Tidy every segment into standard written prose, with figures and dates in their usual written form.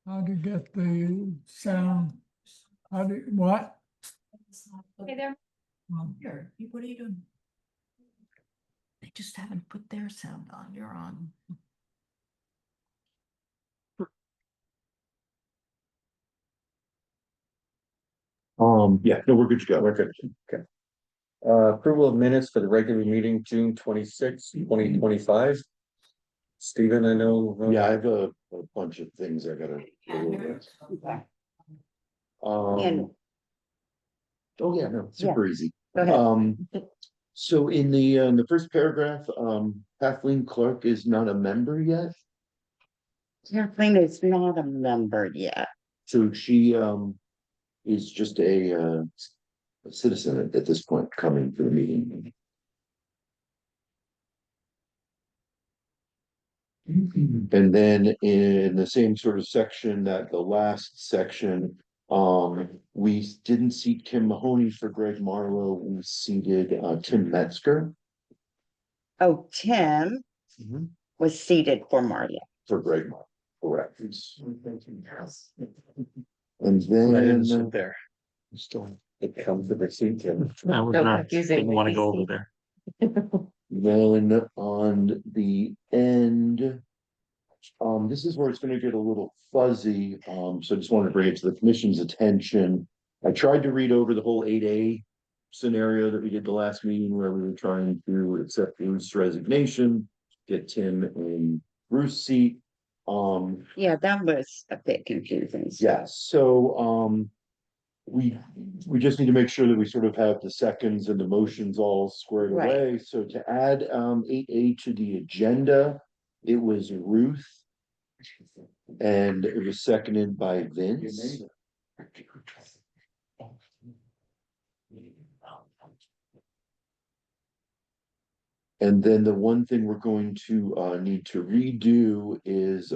How to get the sound, how do, what? Hey there. Here, what are you doing? They just haven't put their sound on. You're on. Yeah, no, we're good to go. We're good. Okay. Approval of minutes for the regular meeting, June 26th, 2025. Stephen, I know. Yeah, I have a bunch of things I gotta go over. And- Oh, yeah, no, super easy. Go ahead. So in the first paragraph, Kathleen Clark is not a member yet. Kathleen is not a member yet. So she is just a citizen at this point coming to the meeting. And then in the same sort of section, that the last section, we didn't seat Kim Mahoney for Greg Marlowe. We seated Tim Metzger. Oh, Tim was seated for Marla. For Greg Marlowe, correct. And I didn't then sit there. It comes to the seat. I was So not, confusing. didn't want to go over there. then on the end, this is where it's going to get a little fuzzy. So I just wanted to bring it to the commission's attention. I tried to read over the whole 8A scenario that we did the last meeting where we were trying to accept Bruce's resignation, get Tim in Bruce's seat. Yeah, that was a bit confusing. Yes, so we just need to make sure that we sort of have the seconds and the motions all squared Right. away. So to add 8A to the agenda, it was Ruth. And it was seconded by Vince. And then the one thing we're going to need to redo is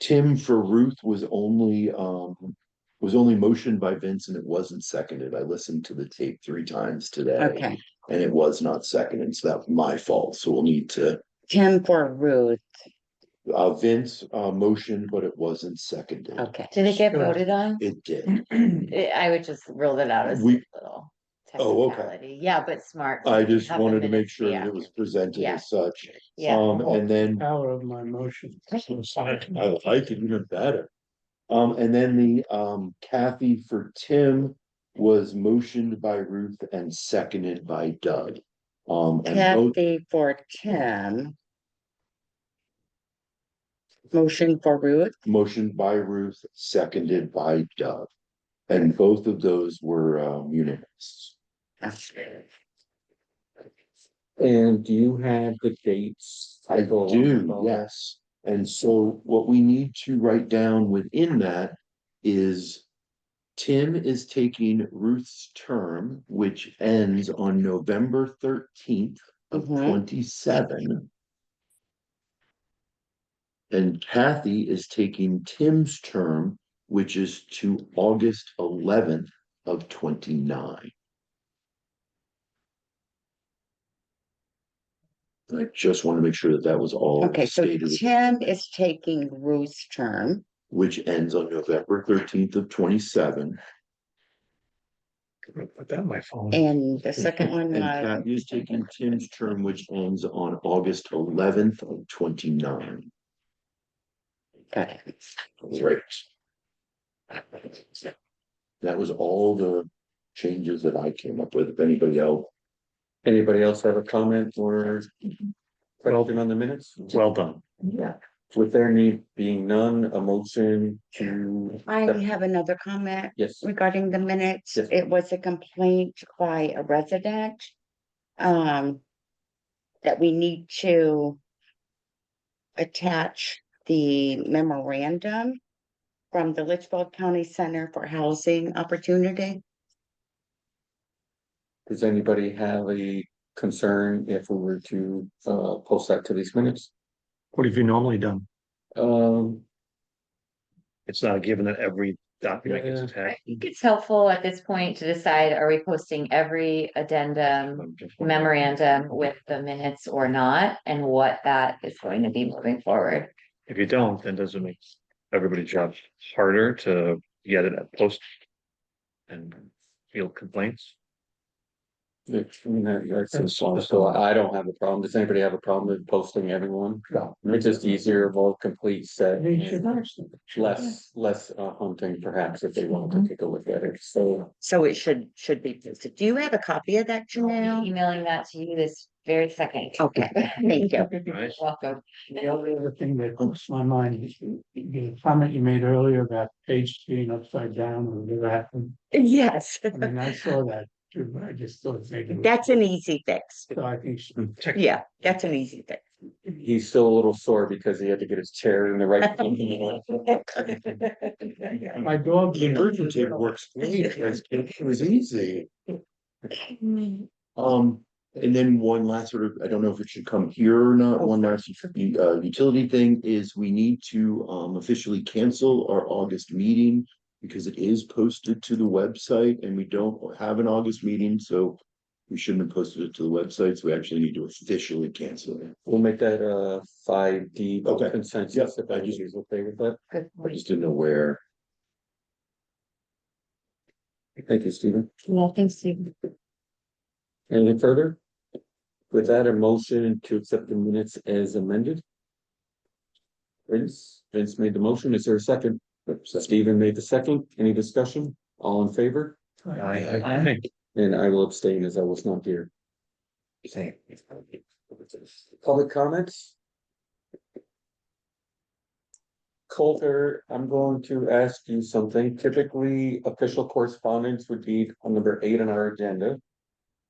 Tim for Ruth was only motioned by Vince and it wasn't seconded. I listened to the tape 3 times today. Okay. And it was not seconded, so that's my fault. So we'll need to Tim for Ruth. Vince motioned, but it wasn't seconded. Okay. Did it get voted on? It did. I would just rule it out as a We- little Oh, okay. technicality. Yeah, but smart. I just Have the wanted to make minutes sure be that it was accurate. presented Yeah. as such. Yeah. And then Power of my motion. I like it even better. And then the Kathy for Tim was motioned by Ruth and seconded by Doug. And both Kathy for Tim. Motion for Ruth. motioned by Ruth, seconded by Doug. And both of those were unanimous. And do you have the dates? I do, yes. And so what we need to write down within that is Tim is taking Ruth's term, which ends on November 13th of 27. And Kathy is taking Tim's term, which is to August 11th of 29. I just want to make sure that that was all Okay, so stated, Tim is taking Ruth's term. which ends on November 13th of 27. Put that on my phone. And the second one And was, Kathy is taking Tim's term, which ends on August 11th of 29. got it. That's right. That was all the changes that I came up with. If anybody else, Anybody else have a comment or question on the minutes? Well done. Yeah. With there need being none, a motion to. I have another comment Yes, regarding the minutes. Yes. It was a complaint by a resident. That we need to attach the memorandum from the Litchfield County Center for Housing Opportunity. does anybody have a concern if we were to post that to these minutes? What have you normally done? Um, It's not a given that every document gets Yeah. I attached. think it's helpful at this point to decide, are we posting every addendum memorandum with the minutes or not? And what that is going to be moving forward. If you don't, then does it make everybody's job harder to get it at post and field complaints? so I don't have a problem. Does anybody have a problem with posting everyone? No. It's just easier, more complete set. They should Less hunting perhaps if they want to take a look at it, so. So it should be posted. Do you have a copy of that, I'll be Janelle? emailing that to you this very second. Okay, thank you. Right. Welcome. The only other thing that comes to my mind is the comment you made earlier about page being upside down or whatever happened. Yes, I mean, I saw that too, but I just thought maybe. that's an easy fix. So I think. Yeah, that's an easy fix. He's still a little sore because he had to get his chair in the right. My dog. the emergency table works great. It was easy. And then one last sort of, I don't know if it should come here or not, one last utility thing is we need to officially cancel our August meeting because it is posted to the website and we don't have an August meeting, so we shouldn't have posted it to the website, so we actually need to officially cancel it. We'll make that 5D Okay. consensus Yep. if everybody's okay with that. Good. I just didn't know where. Thank you, Stephen. Well, thanks, Steve. Anything further? With that, a motion to accept the minutes as amended. Vince made the motion. Is there a second? Stephen made the second. Any discussion? All in favor? I And I will abstain as I was not here. Public comments? Coulter, I'm going to ask you something. Typically, official correspondence would be on number 8 on our agenda.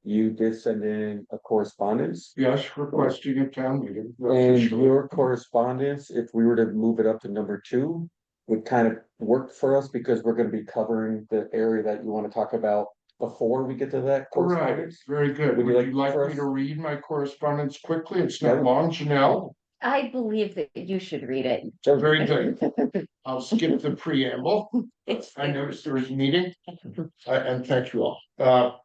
You did send in a correspondence. Yes, requesting a town meeting. And your correspondence, if we were to move it up to number 2, would kind of work for us because we're gonna be covering the area that you want to talk about before we get to that Right, correspondence. very good. Would Would you you like like for me us- to read my correspondence quickly? It's Yeah. not long, Janelle. I believe that you should read it. Very good. I'll skip the preamble. I noticed there was a meeting, and thank you all.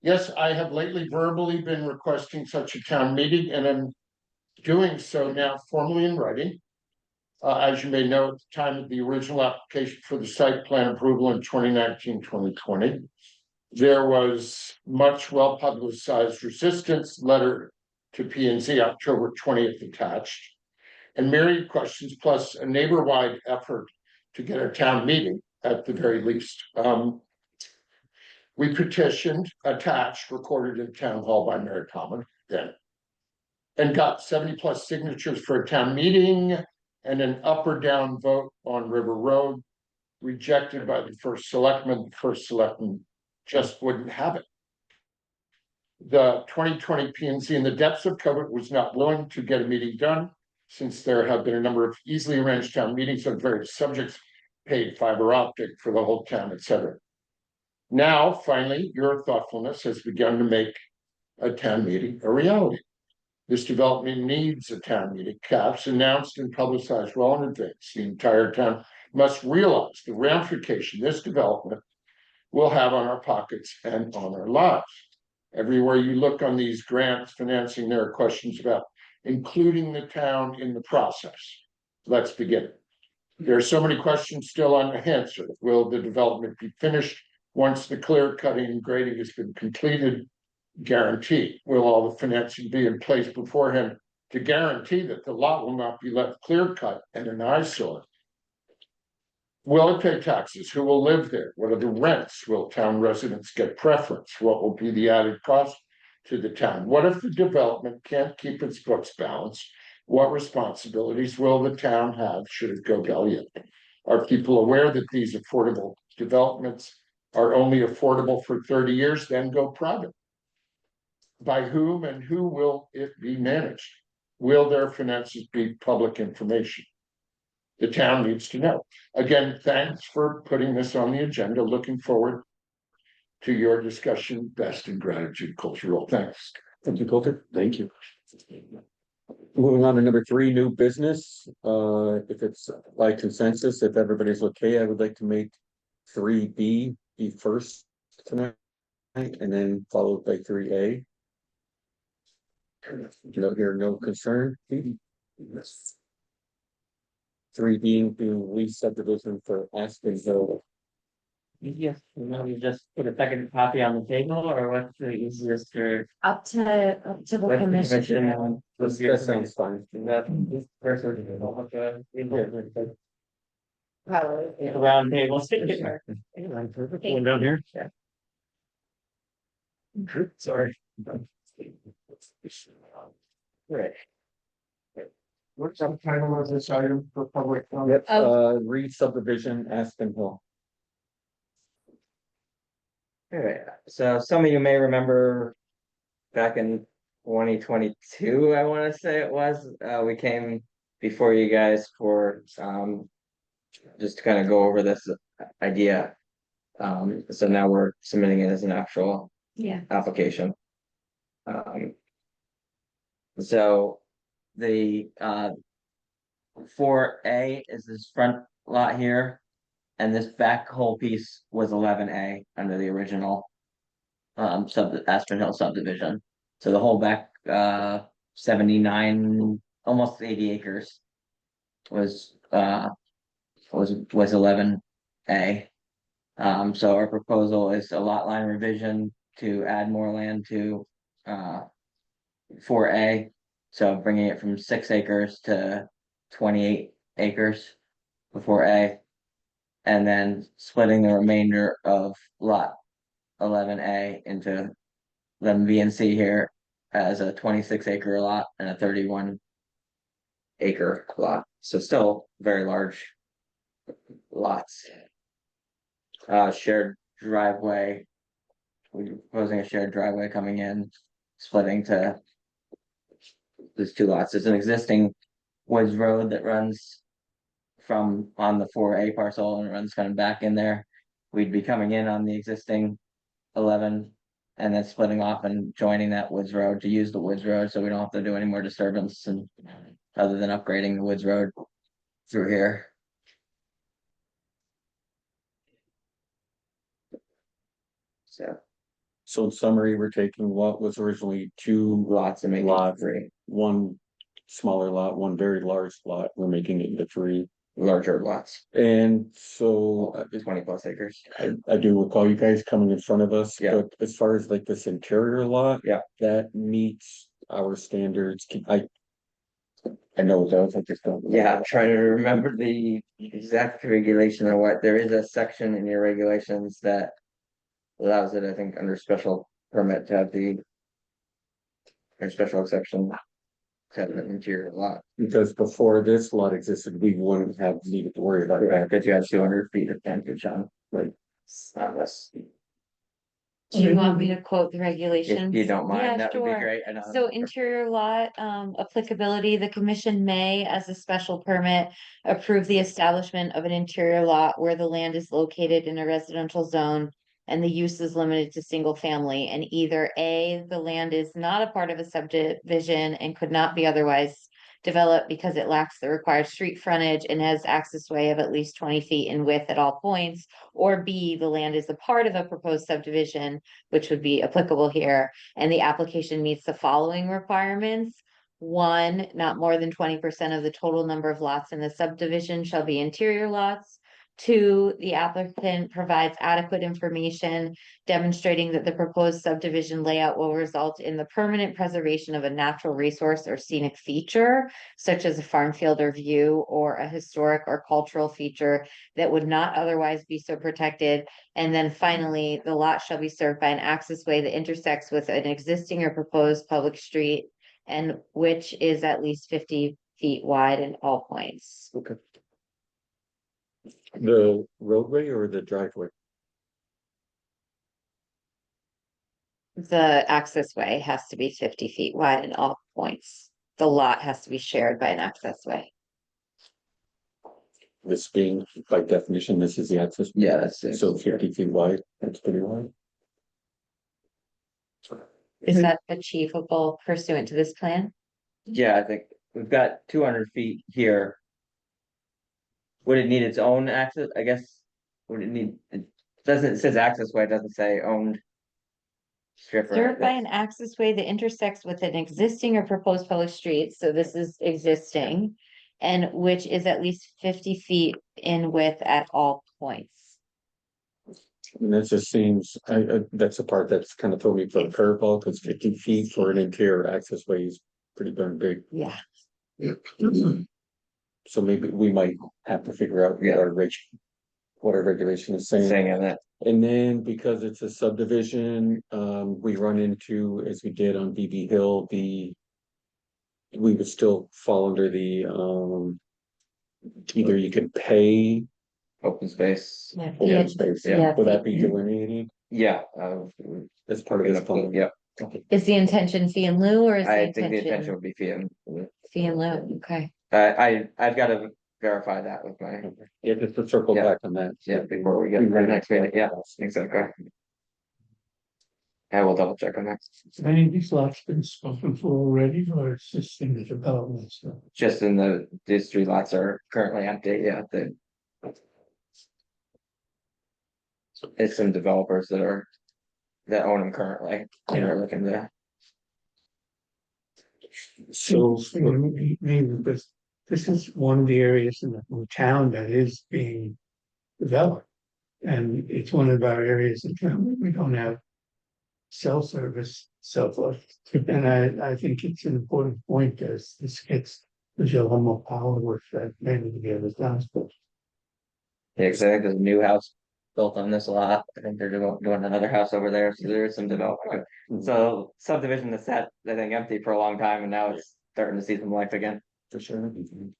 Yes, I have lately verbally been requesting such a town meeting, and I'm doing so now formally in writing. As you may know, at the time of the original application for the site plan approval in 2019-2020, there was much well-publicized resistance letter to P and Z October 20th attached, and myriad questions plus a neighbor-wide effort to get a town meeting at the very least. We petitioned, attached, recorded in town hall by Mary Common then. And got 70+ signatures for a town meeting and an up or down vote on River Road. Rejected by the first selectman. The first selectman just wouldn't have it. The 2020 P&Z in the depths of COVID was not willing to get a meeting done, since there have been a number of easily arranged town meetings on various subjects, paid fiber optic for the whole town, etc. Now, finally, your thoughtfulness has begun to make a town meeting a reality. This development needs a town meeting. CAPS announced and publicized well in advance. The entire town must realize the ramification this development will have on our pockets and on our lives. Everywhere you look on these grants financing, there are questions about including the town in the process. Let's begin. There are so many questions still unanswered. Will the development be finished once the clear cutting and grading has been completed? Guaranteed. Will all the financing be in place beforehand to guarantee that the lot will not be left clear cut and an eyesore? Will it pay taxes? Who will live there? What are the rents? Will town residents get preference? What will be the added cost to the town? What if the development can't keep its books balanced? What responsibilities will the town have should it go belly up? Are people aware that these affordable developments are only affordable for 30 years, then go private? By whom and who will it be managed? Will their finances be public information? The town needs to know. Again, thanks for putting this on the agenda. Looking forward to your discussion. Best in gratitude, cultural. Thanks. Thank you, Colter. Thank you. Moving on to number 3, new business. If it's by consensus, if everybody's okay, I would like to make 3B be first tonight, and then followed by 3A. No, here, no concern. 3 being the lease subdivision for Aspen Hill. Yes, you just put a second copy on the table, or what's the easiest for? Up to the commission. That sounds fine. That this person. Round table. One down here. Sorry. Right. What subtitle was this item for public comment? Yep, Reed subdivision, Aspen Hill. Alright, so some of you may remember back in 2022, I want to say it was, we came before you guys for just to kind of go over this idea. So now we're submitting it as an actual application. So the 4A is this front lot here. And this back whole piece was 11A under the original Aspen Hill subdivision. So the whole back 79, almost 80 acres was 11A. So our proposal is a lot line revision to add more land to 4A. So bringing it from 6 acres to 28 acres for 4A. And then splitting the remainder of lot 11A into 11B and C here as a 26 acre lot and a 31 acre lot. So still very large lots. Shared driveway. We're proposing a shared driveway coming in, splitting to these 2 lots. There's an existing woods road that runs from on the 4A parcel and runs kind of back in there. We'd be coming in on the existing 11 and then splitting off and joining that woods road to use the woods road, so we don't have to do any more disturbance and other than upgrading the woods road through here. So in summary, we're taking what was originally 2 lots and making lot, 3 one smaller lot, one very large lot. We're making it into 3 larger lots, and so 20 plus acres. I do recall you guys coming in front of us. Yeah. But as far as like this interior lot, Yeah. that meets our standards. I know those. I just don't. Yeah, I'm trying to remember the exact regulation of what, there is a section in your regulations that allows it, I think, under special permit to have or special exception to have an interior lot. Because before this lot existed, we wouldn't have needed to worry about that. Because you have 200 feet of frontage on. Right. Unless, Do you want me to quote the if regulations? you don't mind, Yeah, that would be sure. great. I know. So interior lot, applicability, the commission may, as a special permit, approve the establishment of an interior lot where the land is located in a residential zone and the use is limited to single family, and either A, the land is not a part of a subdivision and could not be otherwise developed because it lacks the required street frontage and has access way of at least 20 feet in width at all points. Or B, the land is a part of a proposed subdivision, which would be applicable here, and the application meets the following requirements. 1, not more than 20% of the total number of lots in the subdivision shall be interior lots. 2, the applicant provides adequate information demonstrating that the proposed subdivision layout will result in the permanent preservation of a natural resource or scenic feature, such as a farm field or view, or a historic or cultural feature that would not otherwise be so protected. And then finally, the lot shall be served by an access way that intersects with an existing or proposed public street, and which is at least 50 feet wide in all points. Okay. The roadway or the driveway? The access way has to be 50 feet wide in all points. The lot has to be shared by an access way. This being, by definition, this is the access. Yeah, that's it. So 50 feet wide, that's pretty wide. Is that achievable pursuant to this plan? Yeah, I think we've got 200 feet here. Would it need its own access? I guess, would it need, it doesn't, it says access way, it doesn't say owned. Strip. Served by an access way that intersects with an existing or proposed public street, so this is existing. And which is at least 50 feet in width at all points. And that just seems, that's the part that's kind of thrown me for a curveball, because 50 feet for an interior access way is pretty darn big. Yeah. So maybe we might have to figure out what our regulation is saying. Saying that. And then because it's a subdivision, we run into, as we did on BB Hill, we would still fall under the, either you could pay Open space. open space, Yeah. would that be delineated Yeah. as part of this plan? Yeah, Is the intention fee in lieu or is the I think the intention intention would be fee. fee in lieu? Okay. I've got to verify that with my, Yeah, just to circle Yeah. back on that. yeah, before we get to the next meeting, yeah, exactly. I will double check on that, Any of these lots been spoken for already, or it's just in the development, so. just in these 3 lots are currently empty, yeah, it's some developers that own them currently, and are looking to. So, Maybe this is one of the areas in the town that is being developed. And it's one of our areas in town where we don't have cell service, so forth. And I think it's an important point as this gets, there's a lot more power with that, maybe together done. Yeah, because I think there's a new house built on this lot. I think they're doing another house over there, so there is some development. So subdivision is set, I think, empty for a long time, and now it's starting to see some life again. for sure.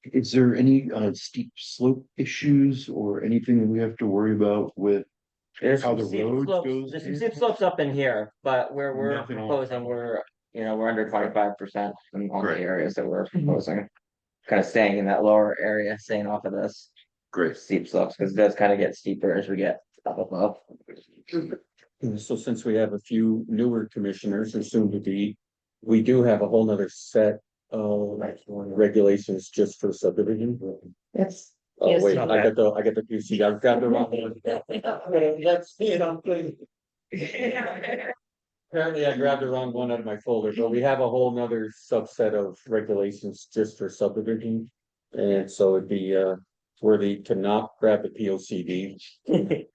Is there any steep slope issues or anything that we have to worry about with There's how some the steep road slopes, goes there's some in? steep slopes up in here, but where we're Nothing on proposing, top. we're under 25% in all the Great. areas that we're proposing. Kind of staying in that lower area, staying off of this Great. steep slopes, because it does kind of get steeper as we get up above. So since we have a few newer commissioners or soon to be, we do have a whole nother set of regulations just for subdivision. That's. Oh, wait, I POC. got the PC, I've got the wrong one. Let's see it on thing. Apparently I grabbed the wrong one out of my folder, but we have a whole nother subset of regulations just for subdivision. And so it'd be worthy to not grab the P O C D.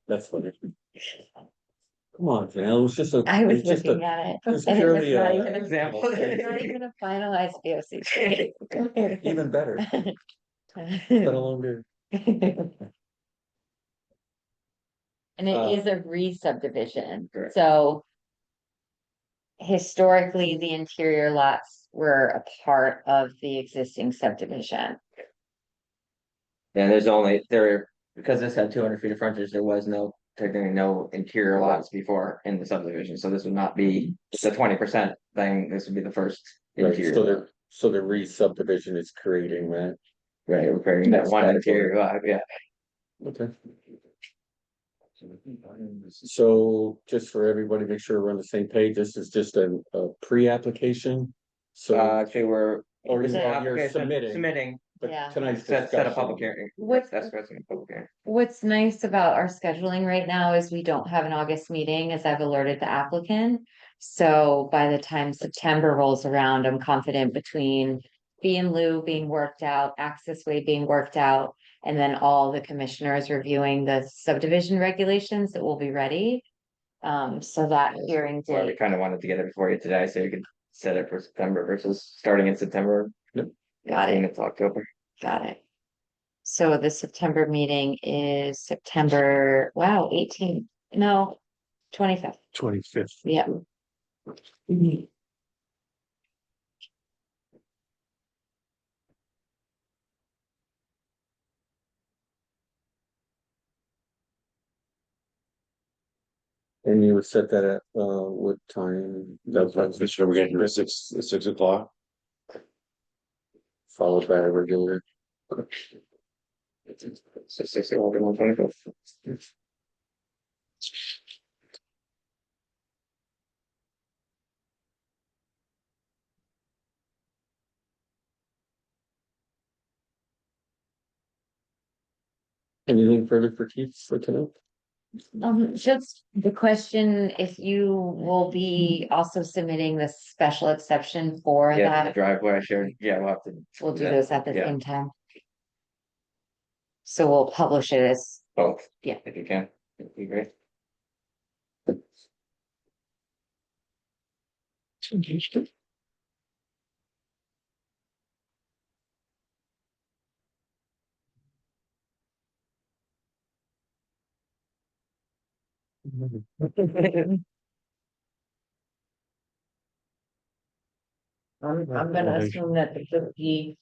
That's funny. Come on, Janelle, it was just a. I was it's just a- looking at it. it's And it was purely not a- even example. It's not even a finalized POC. Even better, but longer. And it Uh, is a re-subdivision, Correct. so. Historically, the interior lots were a part of the existing subdivision. Yeah, because this had 200 feet of frontage, there was technically no interior lots before in the subdivision, so this would not be the 20% thing, this would be the first Right, interior lot. so the re-subdivision is creating that. Right, we're creating that That's one better. interior lot, yeah. Okay. So just for everybody, make sure we're on the same page, this is just a pre-application. So, Actually, Or Is it you're Application submitting, Yeah. but tonight's Set a public discussion. hearing. What's- That's a public hearing. What's nice about our scheduling right now is we don't have an August meeting, as I've alerted the applicant. So by the time September rolls around, I'm confident between fee and lieu being worked out, access way being worked out, and then all the commissioners reviewing the subdivision regulations that will be ready. So that hearing Well, we date, kind of wanted to get it before you today, so you could set it for September versus starting in September. Got it. And it's October. got it. So the September meeting is September, wow, 18th, no, 25th, 25th. yeah. And you would set that at, what time? So we're gonna do a 6 o'clock. Followed by a regular. So 6/11 on 25th. Anything further for Keith for tonight? Just the question, if you will be also submitting the special exception for Yeah, the that, driveway I shared, yeah, we'll have to. we'll do that. those at the Yeah. same time. So we'll publish it as, Both. Yeah. If you can, it'd be great. I'm gonna assume that the 50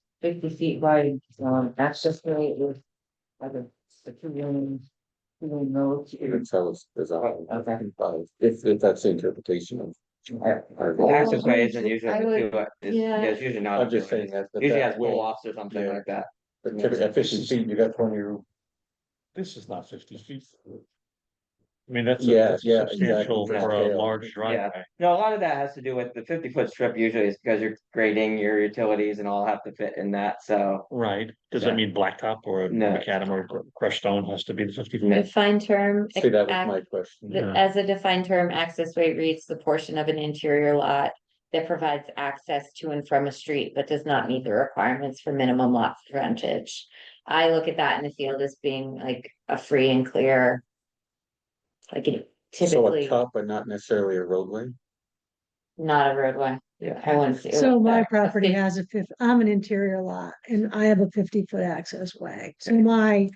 feet wide, access way is. The two lanes, nodes. You can tell us, Okay. if that's the interpretation of. The access way isn't usually I the would- two, yeah. it's usually not. I'm just saying that. Usually has way, pull offs or something yeah. like that. but typically at 50 feet, you got plenty of room. This is not 50 feet. I mean, that's Yeah, that's yeah, substantial exactly, for a scale. large driveway. No, a lot of that has to do with the 50-foot strip usually is because you're grading your utilities and all have to fit in that, so. Right, does Yeah. that mean blacktop or No. macadam or crushed stone has to be the 50 feet? Defined term. See, that was my question. The- As a defined term, access way reads the portion of an interior lot that provides access to and from a street, but does not meet the requirements for minimum lot frontage. I look at that in the field as being like a free and clear. Like it So a typically cup, but not necessarily a roadway. not a roadway. Yeah. I wouldn't see. So my a property fif- has I'm an interior lot and I have a 50-foot access way. So I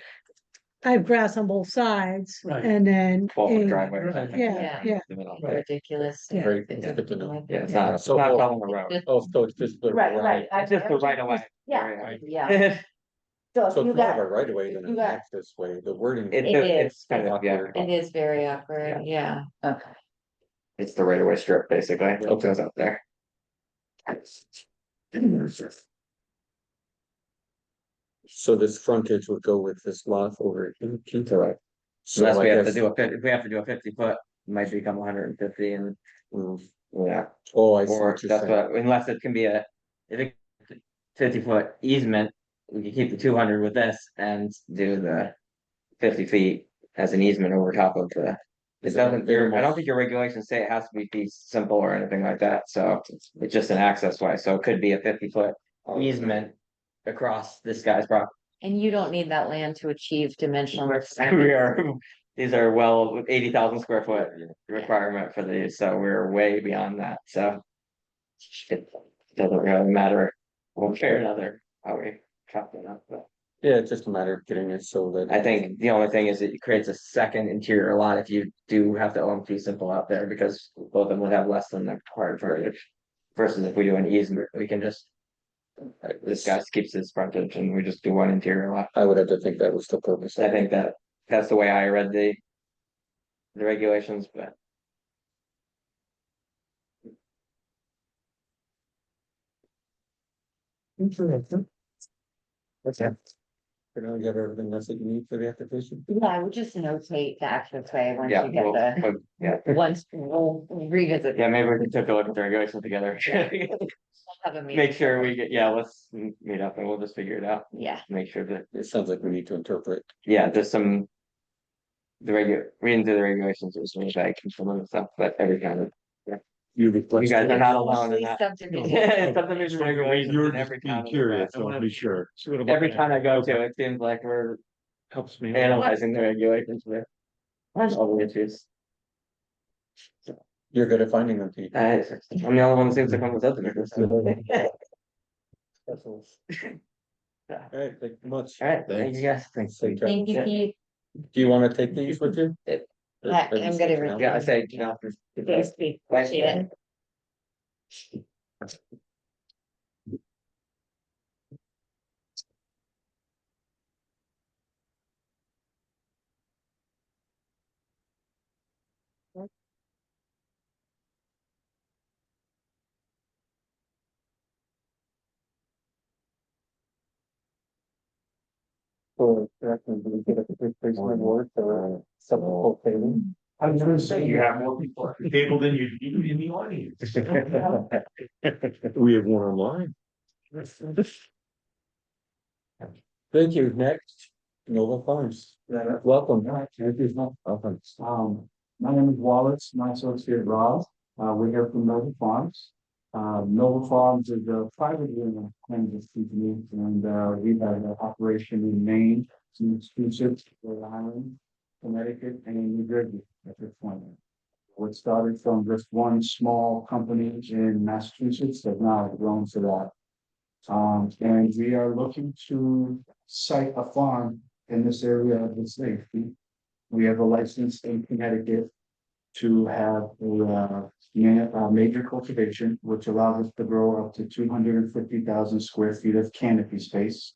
have grass on both sides Right. and then. 12-foot a- driveway or something. Yeah, yeah. In the middle. Ridiculous. Yeah. Right, It's it's good to know. Yeah, it's Yeah. not, it's So- not on the road. Just- Oh, so it's just. the Right. It's just the right of way. Yeah, yeah. It, So So if you it's more of got, a right of way than you an got- access way, the wording. It it's is. kind of, yeah, it is very awkward, yeah. Okay. it's the right of way strip, basically, that goes up there. So this frontage would go with this lot over in Keith. So Unless we I have to guess, do if we have to do a 50-foot, it might become 150 and, yeah. oh, I see Or what you're that's saying. what, unless it can be if it 50-foot easement, we can keep the 200 with this and do the 50 feet as an easement over top of the. It doesn't, I don't think your regulations say it has to be fee simple or anything like that, so it's just an access way, so it could be a 50-foot easement across this guy's property. And you don't need that land to achieve dimensional. We are, these are well, 80,000 square foot requirement for these, so we're way beyond that, so. It doesn't really matter one way or another, how we chop it up, but. Yeah, it's just a matter of getting it so that. I think the only thing is it creates a second interior lot if you do have to own fee simple out there, because both of them would have less than the required frontage. Versus if we do an easement, we can just. This guy keeps his frontage and we just do one interior lot. I would have to think that was the purpose. I think that's the way I read the. The regulations, but. Interesting. What's that? You know, you got everything else that you need for the application? Yeah, I would just notate the access way once Yeah, you get well, the, yeah, once we'll revisit. yeah, maybe we can take a look at the regulations together. Have a meeting. Make sure we get, yeah, let's meet up and we'll just figure it out, Yeah, make sure that, It sounds like we need to interpret. yeah, there's some. Reading through the regulations, there's some like some of the stuff, but every kind of, You you guys are not alone in Mostly that. subdivision. Subdivision regulations in every town. sure. Every town I go to, it seems like we're Helps me. analyzing the regulations there. That's all the issues. You're good at finding them, Pete. I'm the only one who seems to come with subdivisions. All right, thank you much. All right, thank you guys. Thanks. Take care. Thank you, Yeah. Pete. Do you wanna take these with you? Yeah, I'm gonna read Yeah, I say, you know. Thanks, Pete. Appreciate it. For, we get a replacement award for supplemental payment. I was gonna say, you have more people at the table than you do in the audience. We have one online. Thank you. Next, Nova Farms. Welcome. Welcome. My name is Wallace, my associate Rob. We're here from Nova Farms. Nova Farms is a privately owned cannabis company, and we have an operation in Maine, Massachusetts, Rhode Island, Connecticut, and New Jersey at this point. What started from just one small company in Massachusetts has now grown to that. And we are looking to site a farm in this area of the state. We have a license in Connecticut to have a major cultivation, which allows us to grow up to 250,000 square feet of canopy space.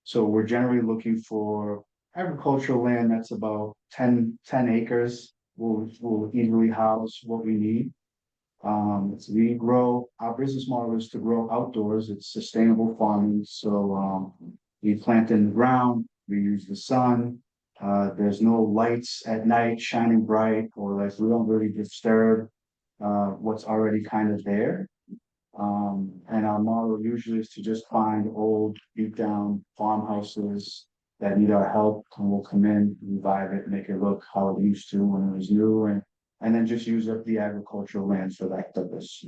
So we're generally looking for agricultural land that's about 10 acres. Will easily house what we need. So we grow, our business model is to grow outdoors. It's sustainable farming. So we plant in the ground, we use the sun. There's no lights at night shining bright, or like we don't really disturb what's already kind of there. And our model usually is to just find old beat down farmhouses that need our help, and we'll come in, revive it, make it look how it used to when it was new, and then just use up the agricultural land for that purpose.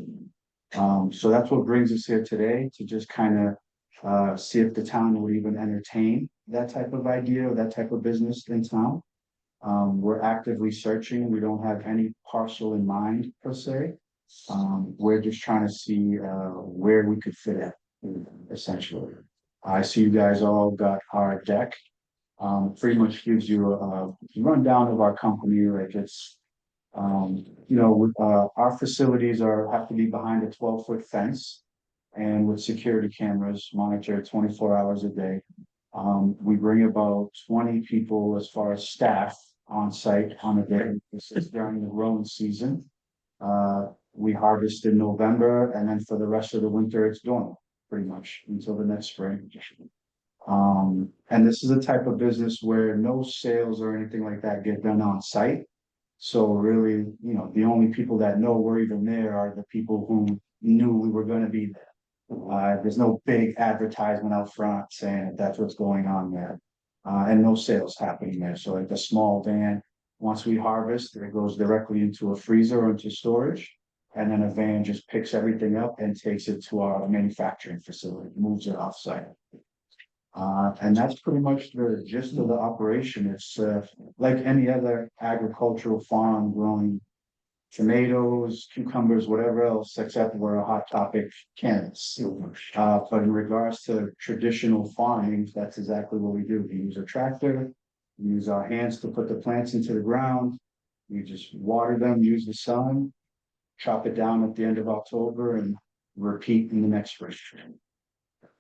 So that's what brings us here today, to just kind of see if the town would even entertain that type of idea or that type of business in town. We're actively searching. We don't have any parcel in mind per se. We're just trying to see where we could fit it, essentially. I see you guys all got our deck. Pretty much gives you a rundown of our company. Like it's, our facilities have to be behind a 12-foot fence and with security cameras monitored 24 hours a day. We bring about 20 people as far as staff on site on a day. This is during the growing season. We harvest in November, and then for the rest of the winter, it's dormant pretty much until the next spring. And this is a type of business where no sales or anything like that get done on site. So really, the only people that know we're even there are the people who knew we were going to be there. There's no big advertisement out front saying that that's what's going on there. And no sales happening there. So like the small van, once we harvest, it goes directly into a freezer or into storage. And then a van just picks everything up and takes it to our manufacturing facility, moves it off site. And that's pretty much the gist of the operation. It's like any other agricultural farm growing tomatoes, cucumbers, whatever else, except we're a hot topic cannabis. But in regards to traditional farming, that's exactly what we do. We use a tractor, we use our hands to put the plants into the ground. We just water them, use the sun, chop it down at the end of October, and repeat in the next spring.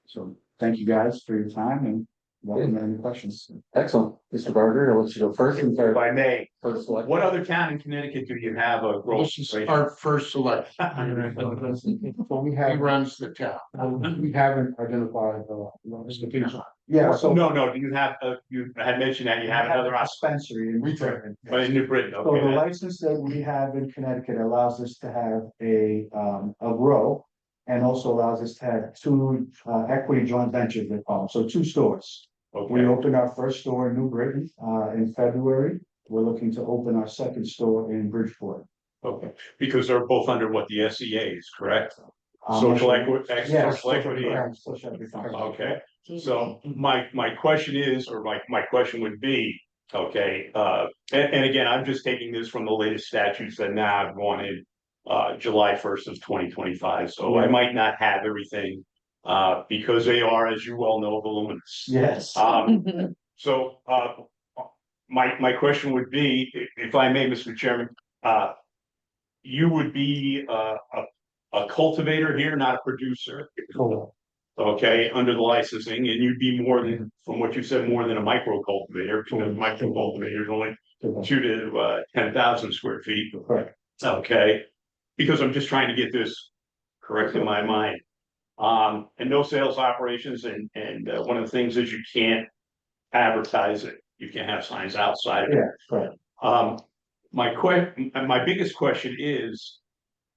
So thank you guys for your time, and welcome to any questions. Excellent. Mr. Barger, I'll let you go first. If I may, First select. what other town in Connecticut do you have a growth? This is our first select. So we He have, runs the town. we haven't identified, Yeah, so. No, do you have, you had mentioned that you have another hospital, Dispensary in Retail. but in New Britain, So the okay. license that we have in Connecticut allows us to have a grow. And also allows us to have two, equity joint ventures, they call them, so two stores. We Okay, opened our first store in New Britain, in February. We're looking to open our second store in Bridgeport. okay, because they're both under what the SEA is, correct? Um, Social equity, Yes. social equity. Social equity fund. Okay, so my question is, or my question would be, okay, and again, I'm just taking this from the latest statutes that now have gone in. July 1st of 2025, so I might not have everything, because they are, as you well know, voluminous. Yes. So, my question would be, if I may, Mr. Chairman, you would be, a cultivator here, not a producer. Cool. Okay, under the licensing, and you'd be more than, from what you said, more than a micro cultivator, because micro cultivator is only 2 to 10,000 square feet. Correct. Okay, because I'm just trying to get this correct in my mind. And no sales operations, and one of the things is you can't advertise it. You can't have signs outside of it. Yeah, correct. My biggest question is,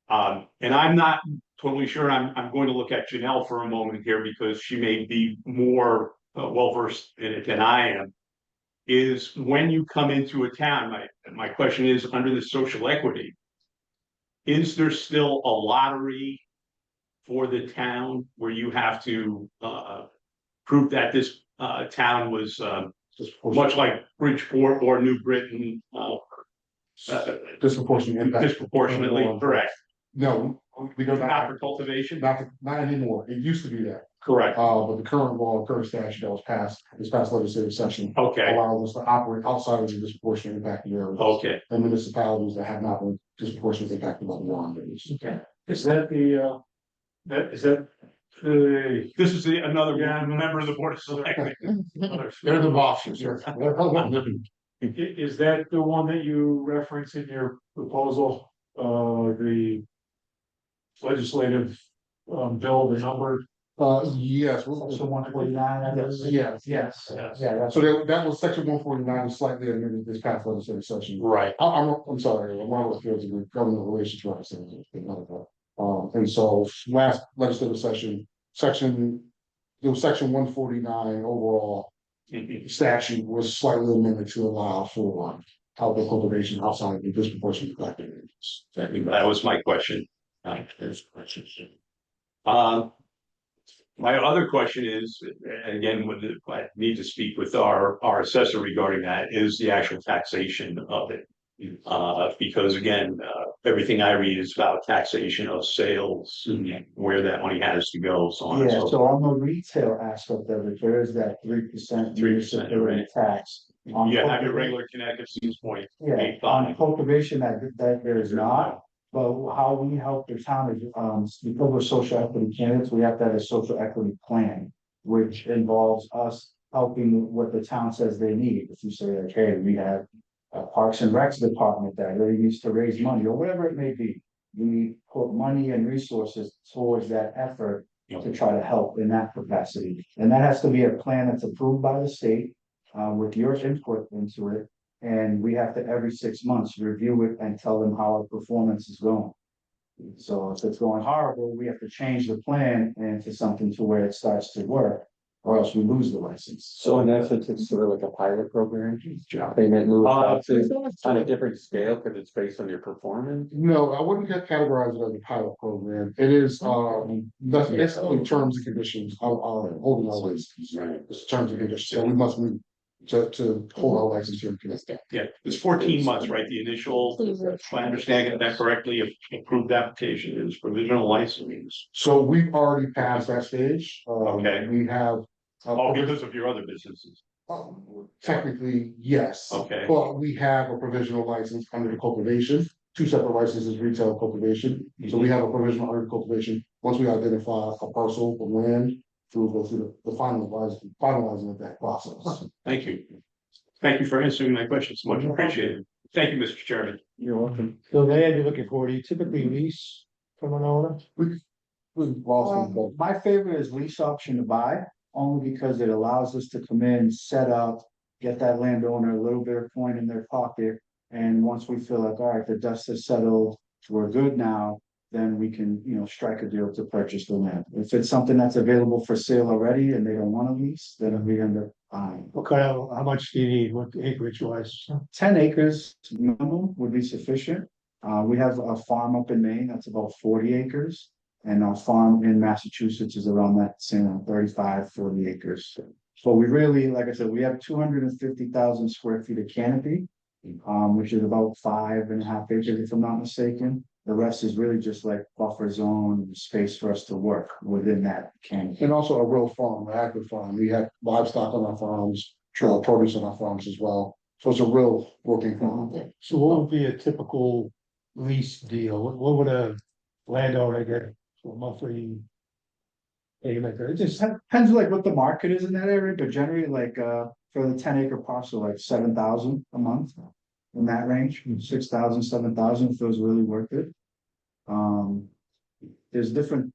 and I'm not totally sure, I'm going to look at Janelle for a moment here because she may be more well-versed in it than I am. Is when you come into a town, my question is, under the social equity, is there still a lottery for the town where you have to prove that this town was much like Bridgeport or New Britain, disproportionately correct? No, we don't. Not for cultivation? Not anymore. It used to be that. Correct. But the current law, current statute that was passed, this past legislative session. Okay. Allows us to operate outside of the disproportionate impact areas. Okay. And municipalities that have not been disproportionately impacted by the law. Okay. Is that the, is that the? This is another member of the Board of Selectmen. They're the bosses, sure. Is that the one that you reference in your proposal, the legislative, bill, the number? Yes. So 149. Yes. Yes. Yeah, that's. So that was section 149, slightly amended this past legislative session. Right. I'm sorry, I'm one of the fields of government relations representative. And so last legislative session, there was section 149 overall statute was slightly amended to allow for outdoor cultivation outside of the disproportionate impacted areas. That was my question. My other question is, and again, I need to speak with our assessor regarding that, is the actual taxation of it. Because again, everything I read is about taxation of sales, and where that money has to go, so on and Yeah, so so forth. on the retail aspect of it, there is that 3% municipality tax. On You have your cultivation- regular Connecticut Seeds point. Yeah, on cultivation, that there is not, but how we help the town is, because we're social equity candidates, we have to have a social equity plan. Which involves us helping what the town says they need, if you say, okay, we have. A Parks and Recs department that really needs to raise money, or whatever it may be. We put money and resources towards that effort to try to help in that capacity. And that has to be a plan that's approved by the state, with your input into it. And we have to every 6 months review it and tell them how our performance is going. So if it's going horrible, we have to change the plan into something to where it starts to work, or else we lose the license. So in essence, it's sort of like a pilot program. They may move up to on a different scale because it's based on your performance. No, I wouldn't get categorized as a pilot program. It is, that's basically terms and conditions of our holding our license. It's terms and conditions, so we must meet to hold our license here in Connecticut. Yeah, it's 14 months, right? The initial, if I understand that correctly, approved application is provisional license. So we've already passed that stage. Okay. We have. Oh, because of your other businesses. Technically, yes. Okay. But we have a provisional license under the cultivation, 2 separate licenses, retail cultivation. So we have a provisional under cultivation. Once we identify a parcel of land, we'll go through the finalizing of that process. Thank you. Thank you for answering my questions. Much appreciated. Thank you, Mr. Chairman. You're welcome. The land you're looking for, do you typically lease from an owner? We've lost them both. My favorite is lease option to buy. only because it allows us to come in, set up, get that landowner a little bit of coin in their pocket. And once we feel like, all right, the dust has settled, we're good now, then we can, strike a deal to purchase the land. If it's something that's available for sale already and they don't want to lease, then we end up buying. What kind of, how much do you need, what acreage wise? 10 acres minimum would be sufficient. We have a farm up in Maine that's about 40 acres. And our farm in Massachusetts is around that same 35, 40 acres. So we really, like I said, we have 250,000 square feet of canopy, which is about 5.5 acres, if I'm not mistaken. The rest is really just like buffer zone space for us to work within that canopy. And also a real farm, an active farm. We have livestock on our farms, produce on our farms as well. So it's a real working farm. So what would be a typical lease deal? What would a landowner get for monthly payment? It just, Depends like what the market is in that area, but generally like, for the 10 acre parcel, like 7,000 a month. In that range, 6,000, 7,000, if it was really worth it. There's different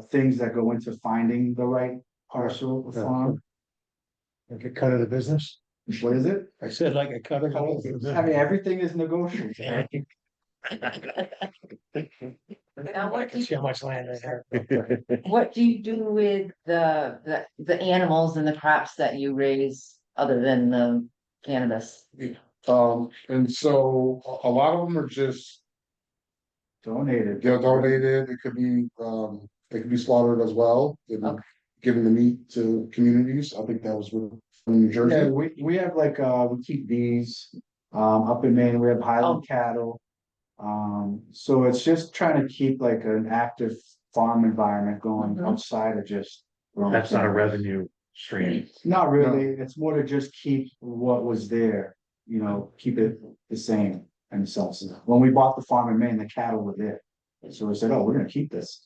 things that go into finding the right parcel or farm. like a cut of the business? What is it? I said like a cut of the I business. mean, everything is negotiable. Now, I what can do see how much land I have. What do you do with the animals and the crops that you raise other than the cannabis? And so a lot of them are just, Donated. they're donated, it could be slaughtered as well. And Okay. giving the meat to communities, I think that was in New Yeah, Jersey. we have like, we keep bees, up in Maine, we have Highland Oh. cattle. So it's just trying to keep like an active farm environment going Mhm. outside of just. That's not a revenue stream. Not really, it's more to just keep what was there, keep it the same and self. When we bought the farm in Maine, the cattle were there. So we said, oh, we're gonna keep this.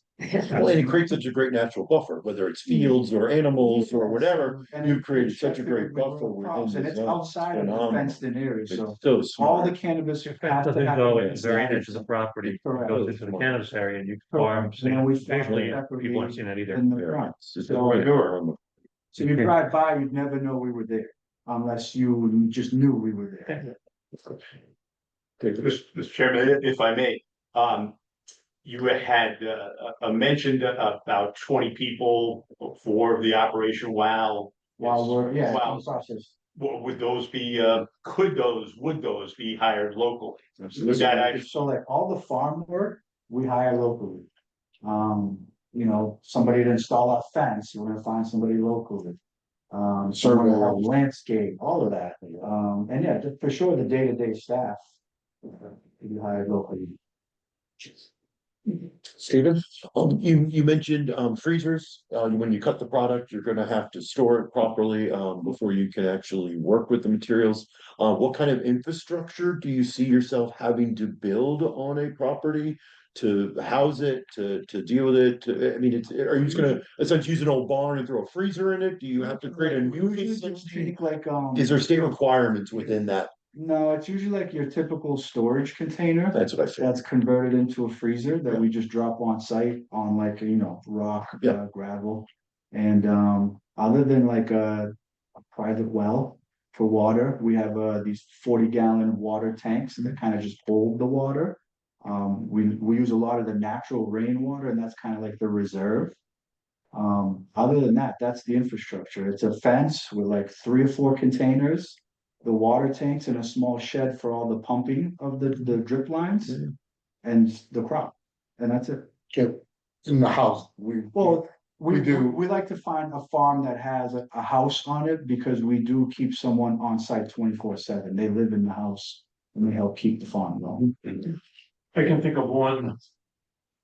Well, and it creates such a great natural buffer, whether it's fields or animals or whatever. And You've it- created it's such a great protected with buffer rural crops, within And the it's zone. outside of the Phenomenal. fenced in area, It's so so all smart. the cannabis. It has to doesn't have go a in very fence. inches of property, it Correct. goes into the cannabis area and you can farm, Correct. And then we farm visually, separately people aren't seeing that either. in the Yeah, front. it's So- a manure on the- So you drive by, you'd never know we were there, unless you just knew we were there. Mr. Chairman, if I may, you had mentioned about 20 people for the operation while. While we're, in the While, process. would those be, would those be hired locally? Absolutely. That I- So like all the farm work, we hire locally. Somebody to install a fence, you're gonna find somebody locally. Someone to help landscape, all of that. And yeah, for sure, the day-to-day staff. You hired locally. Stephen? You mentioned freezers, when you cut the product, you're gonna have to store it properly, before you can actually work with the materials. What kind of infrastructure do you see yourself having to build on a property? To house it, to deal with it, are you just gonna essentially use an old barn and throw a freezer in it? Do you have to create a new Usually just facility? take like, Is there state requirements within that? no, it's usually like your typical storage container. That's what I figured. That's converted into a freezer that we just drop on site on like, rock, Yeah. gravel. And, other than like a private well for water, we have, these 40-gallon water tanks that kind of just hold the water. We use a lot of the natural rainwater and that's kind of like the reserve. Other than that, that's the infrastructure. It's a fence with like 3 or 4 containers. The water tanks and a small shed for all the pumping of the drip lines and the crop. And that's it. In the house, Well, We do. We like to find a farm that has a house on it because we do keep someone on site 24/7. They live in the house and they help keep the farm going. I can think of one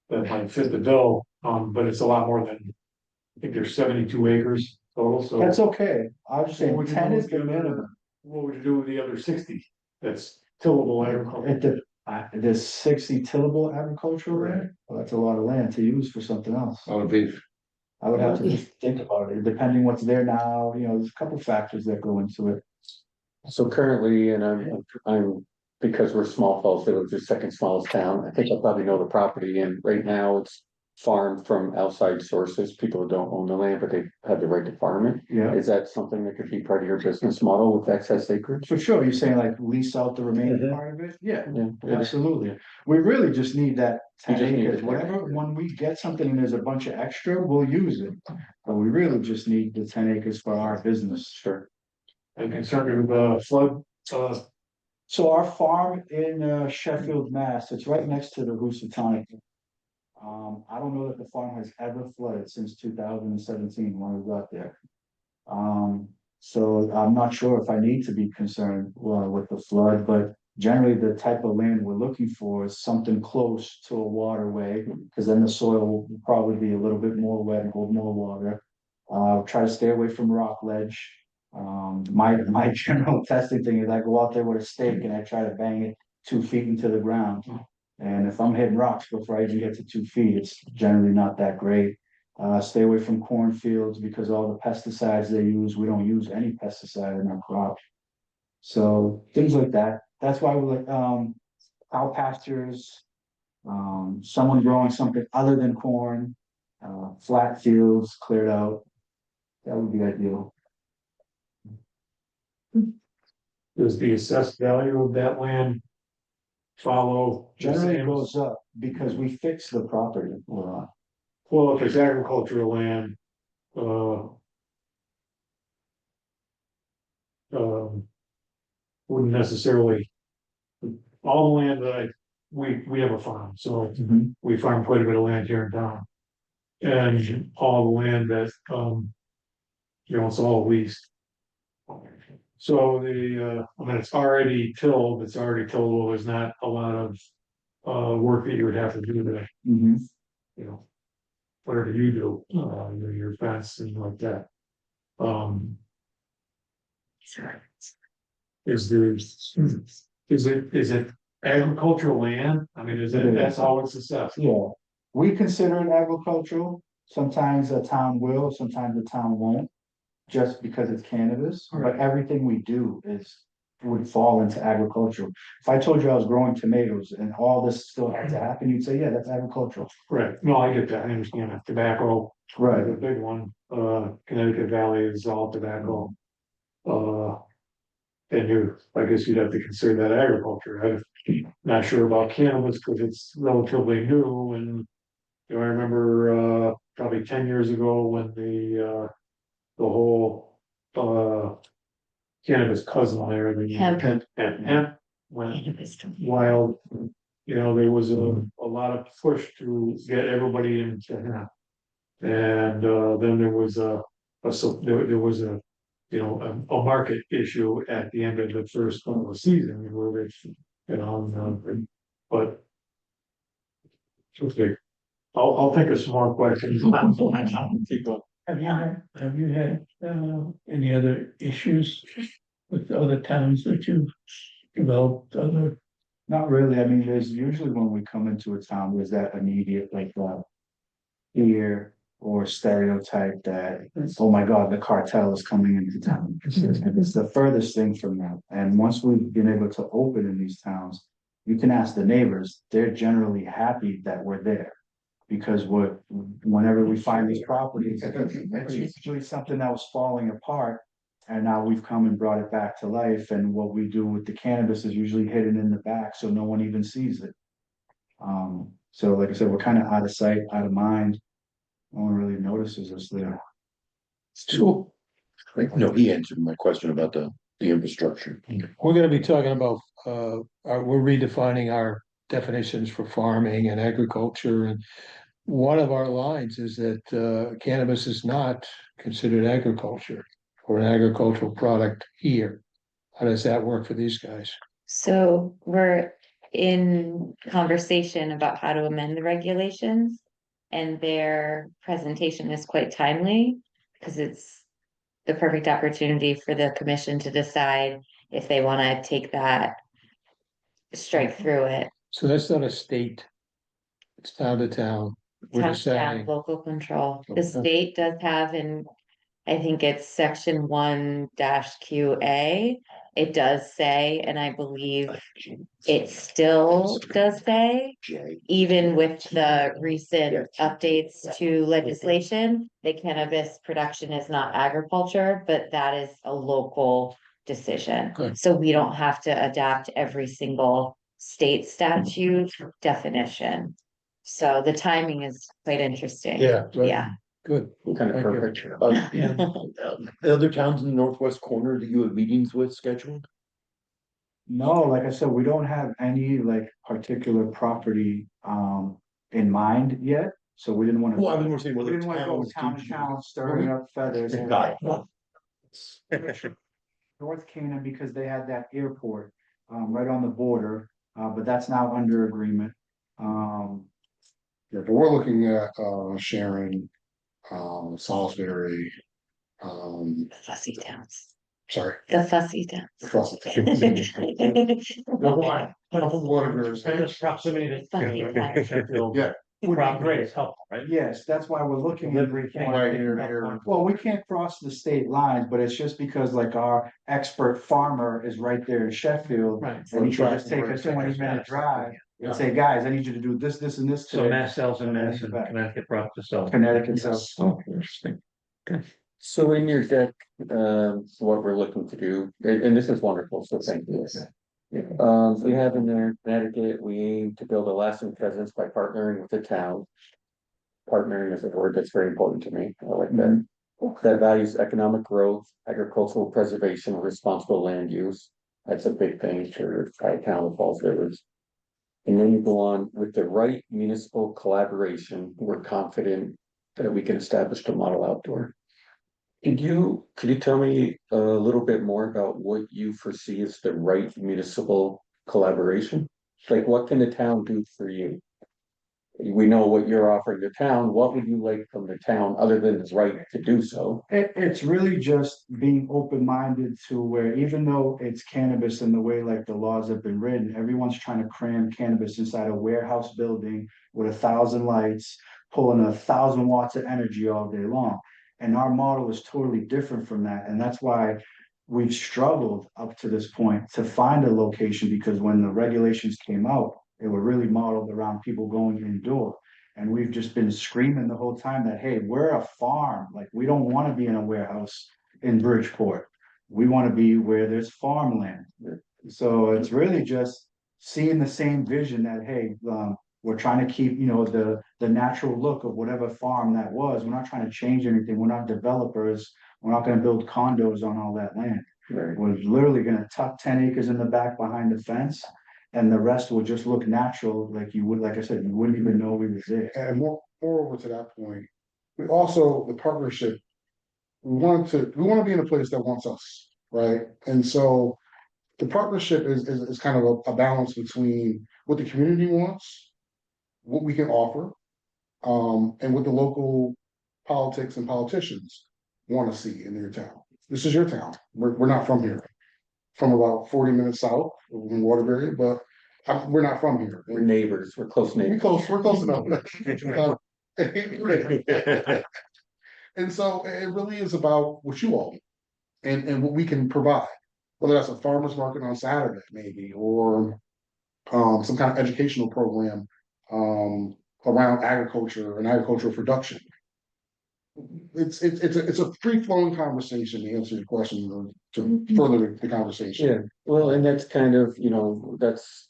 that might fit the bill, but it's a lot more than, I think there's 72 acres total, so. That's okay. I was just What saying would you 10 do is with the the other- minimum. What would you do with the other 60? That's tillable agriculture. There's 60 tillable agricultural land. Well, that's a lot of land to use for something else. on a beef. I would have to just think about it, depending what's there now, there's a couple factors that go into it. So currently, and I'm, because we're Small Falls Village, the second smallest town, I think I probably know the property, and right now it's farm from outside sources, people who don't own the land, but they have the right to farm it. Yeah, Is that something that could be part of your business model with excess acreage? for sure. You're saying like lease out the remaining Mhm. part of it? Yeah, Yeah, absolutely. We really just need that You 10 just need acres, the 10 whatever, acres. when we get something and there's a bunch of extra, we'll use it. But we really just need the 10 acres for our business. Sure. I'm concerned with flood, So our farm in Sheffield, Mass, it's right next to the Housatonic. I don't know that the farm has ever flooded since 2017 when we got there. So I'm not sure if I need to be concerned with the flood, but generally the type of land we're looking for is something close to a waterway, because then the soil will probably be a little bit more wet and hold more water. Try to stay away from rock ledge. My general testing thing is I go out there with a stake and I try to bang it 2 feet into the ground. And if I'm hitting rocks before I even get to 2 feet, it's generally not that great. Stay away from cornfields because all the pesticides they use, we don't use any pesticide in our crop. So things like that. That's why we like cow pastures, someone growing something other than corn, flat fields cleared out. That would be ideal. does the assessed value of that land follow? the Generally it same- goes up because we fix the property we're on. Well, if it's agricultural land, wouldn't necessarily. All the land that we have a farm, so we farm quite a bit of land here in town. And all the land that, it's all leased. So I mean, it's already tilled, well, there's not a lot of, work that you would have to do to, whatever you do, your fence and like that. Is it agricultural land? I mean, that's how it's assessed? Yeah, we consider it agricultural. Sometimes a town will, sometimes the town won't, just because it's cannabis, but everything we do would fall into agricultural. If I told you I was growing tomatoes and all this still had to happen, you'd say, yeah, that's agricultural. Right, no, I get that, I understand that, tobacco, Right. the big one, Connecticut Valley is all tobacco. And I guess you'd have to consider that agriculture, I'm not sure about cannabis, because it's relatively new, and. I remember, probably 10 years ago when the whole, cannabis cousin there, the Hemp. hemp went wild. There was a lot of push to get everybody into hemp. And then there was there was a market issue at the end of the first season where they, but okay, I'll think of some more questions. Keep going. Have you had, any other issues with other towns that you've developed other? Not really. I mean, there's usually when we come into a town, there's that immediate like fear or stereotype that, oh my God, the cartel is coming into town. It's the furthest thing from that. And once we've been able to open in these towns, you can ask the neighbors, they're generally happy that we're there. Because whenever we find these properties, it's usually something that was falling apart. And now we've come and brought it back to life, and what we do with the cannabis is usually hidden in the back, so no one even sees it. So like I said, we're kind of out of sight, out of mind. No one really notices us there. So, no, he answered my question about the infrastructure. We're gonna be talking about, we're redefining our definitions for farming and agriculture, and one of our lines is that cannabis is not considered agriculture or an agricultural product here. How does that work for these guys? So we're in conversation about how to amend the regulations. And their presentation is quite timely because it's the perfect opportunity for the commission to decide if they want to take that, strike through it. So that's not a state. It's town to town. We're Town just to town, saying, local control. The Okay. state does have I think it's section 1-QA. It does say, and I believe it still does say, even with the recent updates to legislation, that cannabis production is not agriculture, but that is a local decision. Good. So we don't have to adapt every single state statute definition. So the timing is quite interesting. Yeah. Yeah. Good. Kind of Thank you. perfect. The other towns in the northwest corner that you have meetings with scheduled? No, like I said, we don't have any like particular property in mind yet, so we didn't wanna. Well, I was more saying We whether didn't wanna go towns. town to town stirring up feathers. Got it. North Canaan, because they had that airport right on the border, but that's now under agreement. Yeah, but we're looking at Sharon, Salisbury, Fussy towns. sorry. The fussy towns. No, why? Proximity Fussy towns. Yeah. Would be great. It's helpful, right? Yes, that's why we're looking. Right here. Well, we can't cross the state lines, but it's just because like our expert farmer is right there in Sheffield. Right. And he can just take a 20-minute drive and say, guys, I need you to do this, this, and this So today. Mass sells in And then Mass he's and back. Connecticut brought to sell. Connecticut sells. Oh, interesting. So in your deck, what we're looking to do, and this is wonderful, so thank you. We have in there, Connecticut, we aim to build a lasting presence by partnering with the town. Partnering is a word that's very important to me. I like that. That values economic growth, agricultural preservation, responsible land use. That's a big thing for town of Falls Rivers. And then you go on with the right municipal collaboration, we're confident that we can establish the model outdoor. Could you tell me a little bit more about what you foresee as the right municipal collaboration? Like, what can the town do for you? We know what you're offering the town. What would you like from the town other than the right to do so? It's really just being open-minded to where even though it's cannabis in the way like the laws have been written, everyone's trying to cram cannabis inside a warehouse building with 1,000 lights, pulling 1,000 watts of energy all day long. And our model is totally different from that. And that's why we've struggled up to this point to find a location, because when the regulations came out, they were really modeled around people going indoor. And we've just been screaming the whole time that, hey, we're a farm. Like, we don't want to be in a warehouse in Bridgeport. We want to be where there's farmland. So it's really just seeing the same vision that, hey, we're trying to keep, the natural look of whatever farm that was. We're not trying to change anything. We're not developers. We're not going to build condos on all that land. Right. We're literally going to tuck 10 acres in the back behind the fence. And the rest will just look natural, like you would, like I said, you wouldn't even know we was there. And moreover to that point, we also, the partnership, we want to be in a place that wants us, right? And so the partnership is kind of a balance between what the community wants, what we can offer, and what the local politics and politicians want to see in their town. This is your town. We're not from here. From about 40 minutes south in Waterbury, but we're not from here. We're neighbors, we're close neighbors. We're close enough. And so it really is about what you all and what we can provide, whether that's a farmer's market on Saturday, maybe, or some kind of educational program around agriculture and agricultural production. It's a free flowing conversation to answer your question or to further the conversation. Yeah, well, and that's kind of, that's,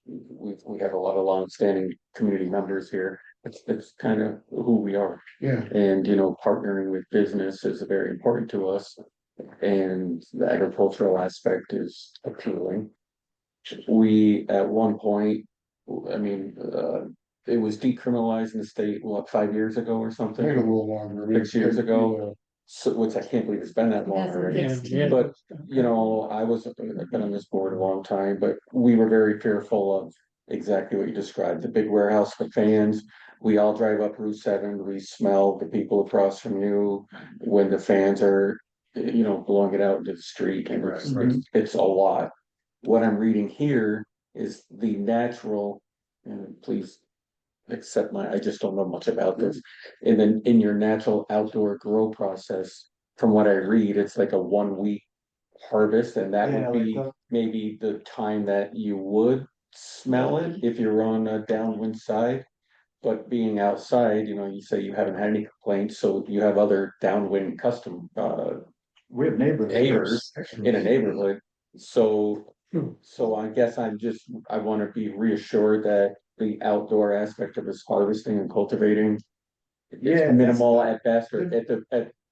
we have a lot of long-standing community members here. It's kind of who we are. Yeah. And, partnering with business is very important to us. And the agricultural aspect is appealing. We, at one point, it was decriminalized in the state, 5 years ago or something? Maybe a little longer. 6 years ago. So, which I can't believe it's been that long already. But, I've been on this board a long time, but we were very fearful of exactly what you described, the big warehouse with fans. We all drive up Route 7, we smell the people across from you when the fans are, blowing it out into the street, and it's a lot. What I'm reading here is the natural, and please accept I just don't know much about this. And then in your natural outdoor grow process, from what I read, it's like a 1 week harvest, and that Yeah, would like be the- maybe the time that you would smell it if you're on a downwind side. But being outside, you say you haven't had any complaints, so you have other downwind custom We have neighbors. neighbors in a neighborhood. So I guess I want to be reassured that the outdoor aspect of this harvesting and cultivating Yeah, is minimal at best, or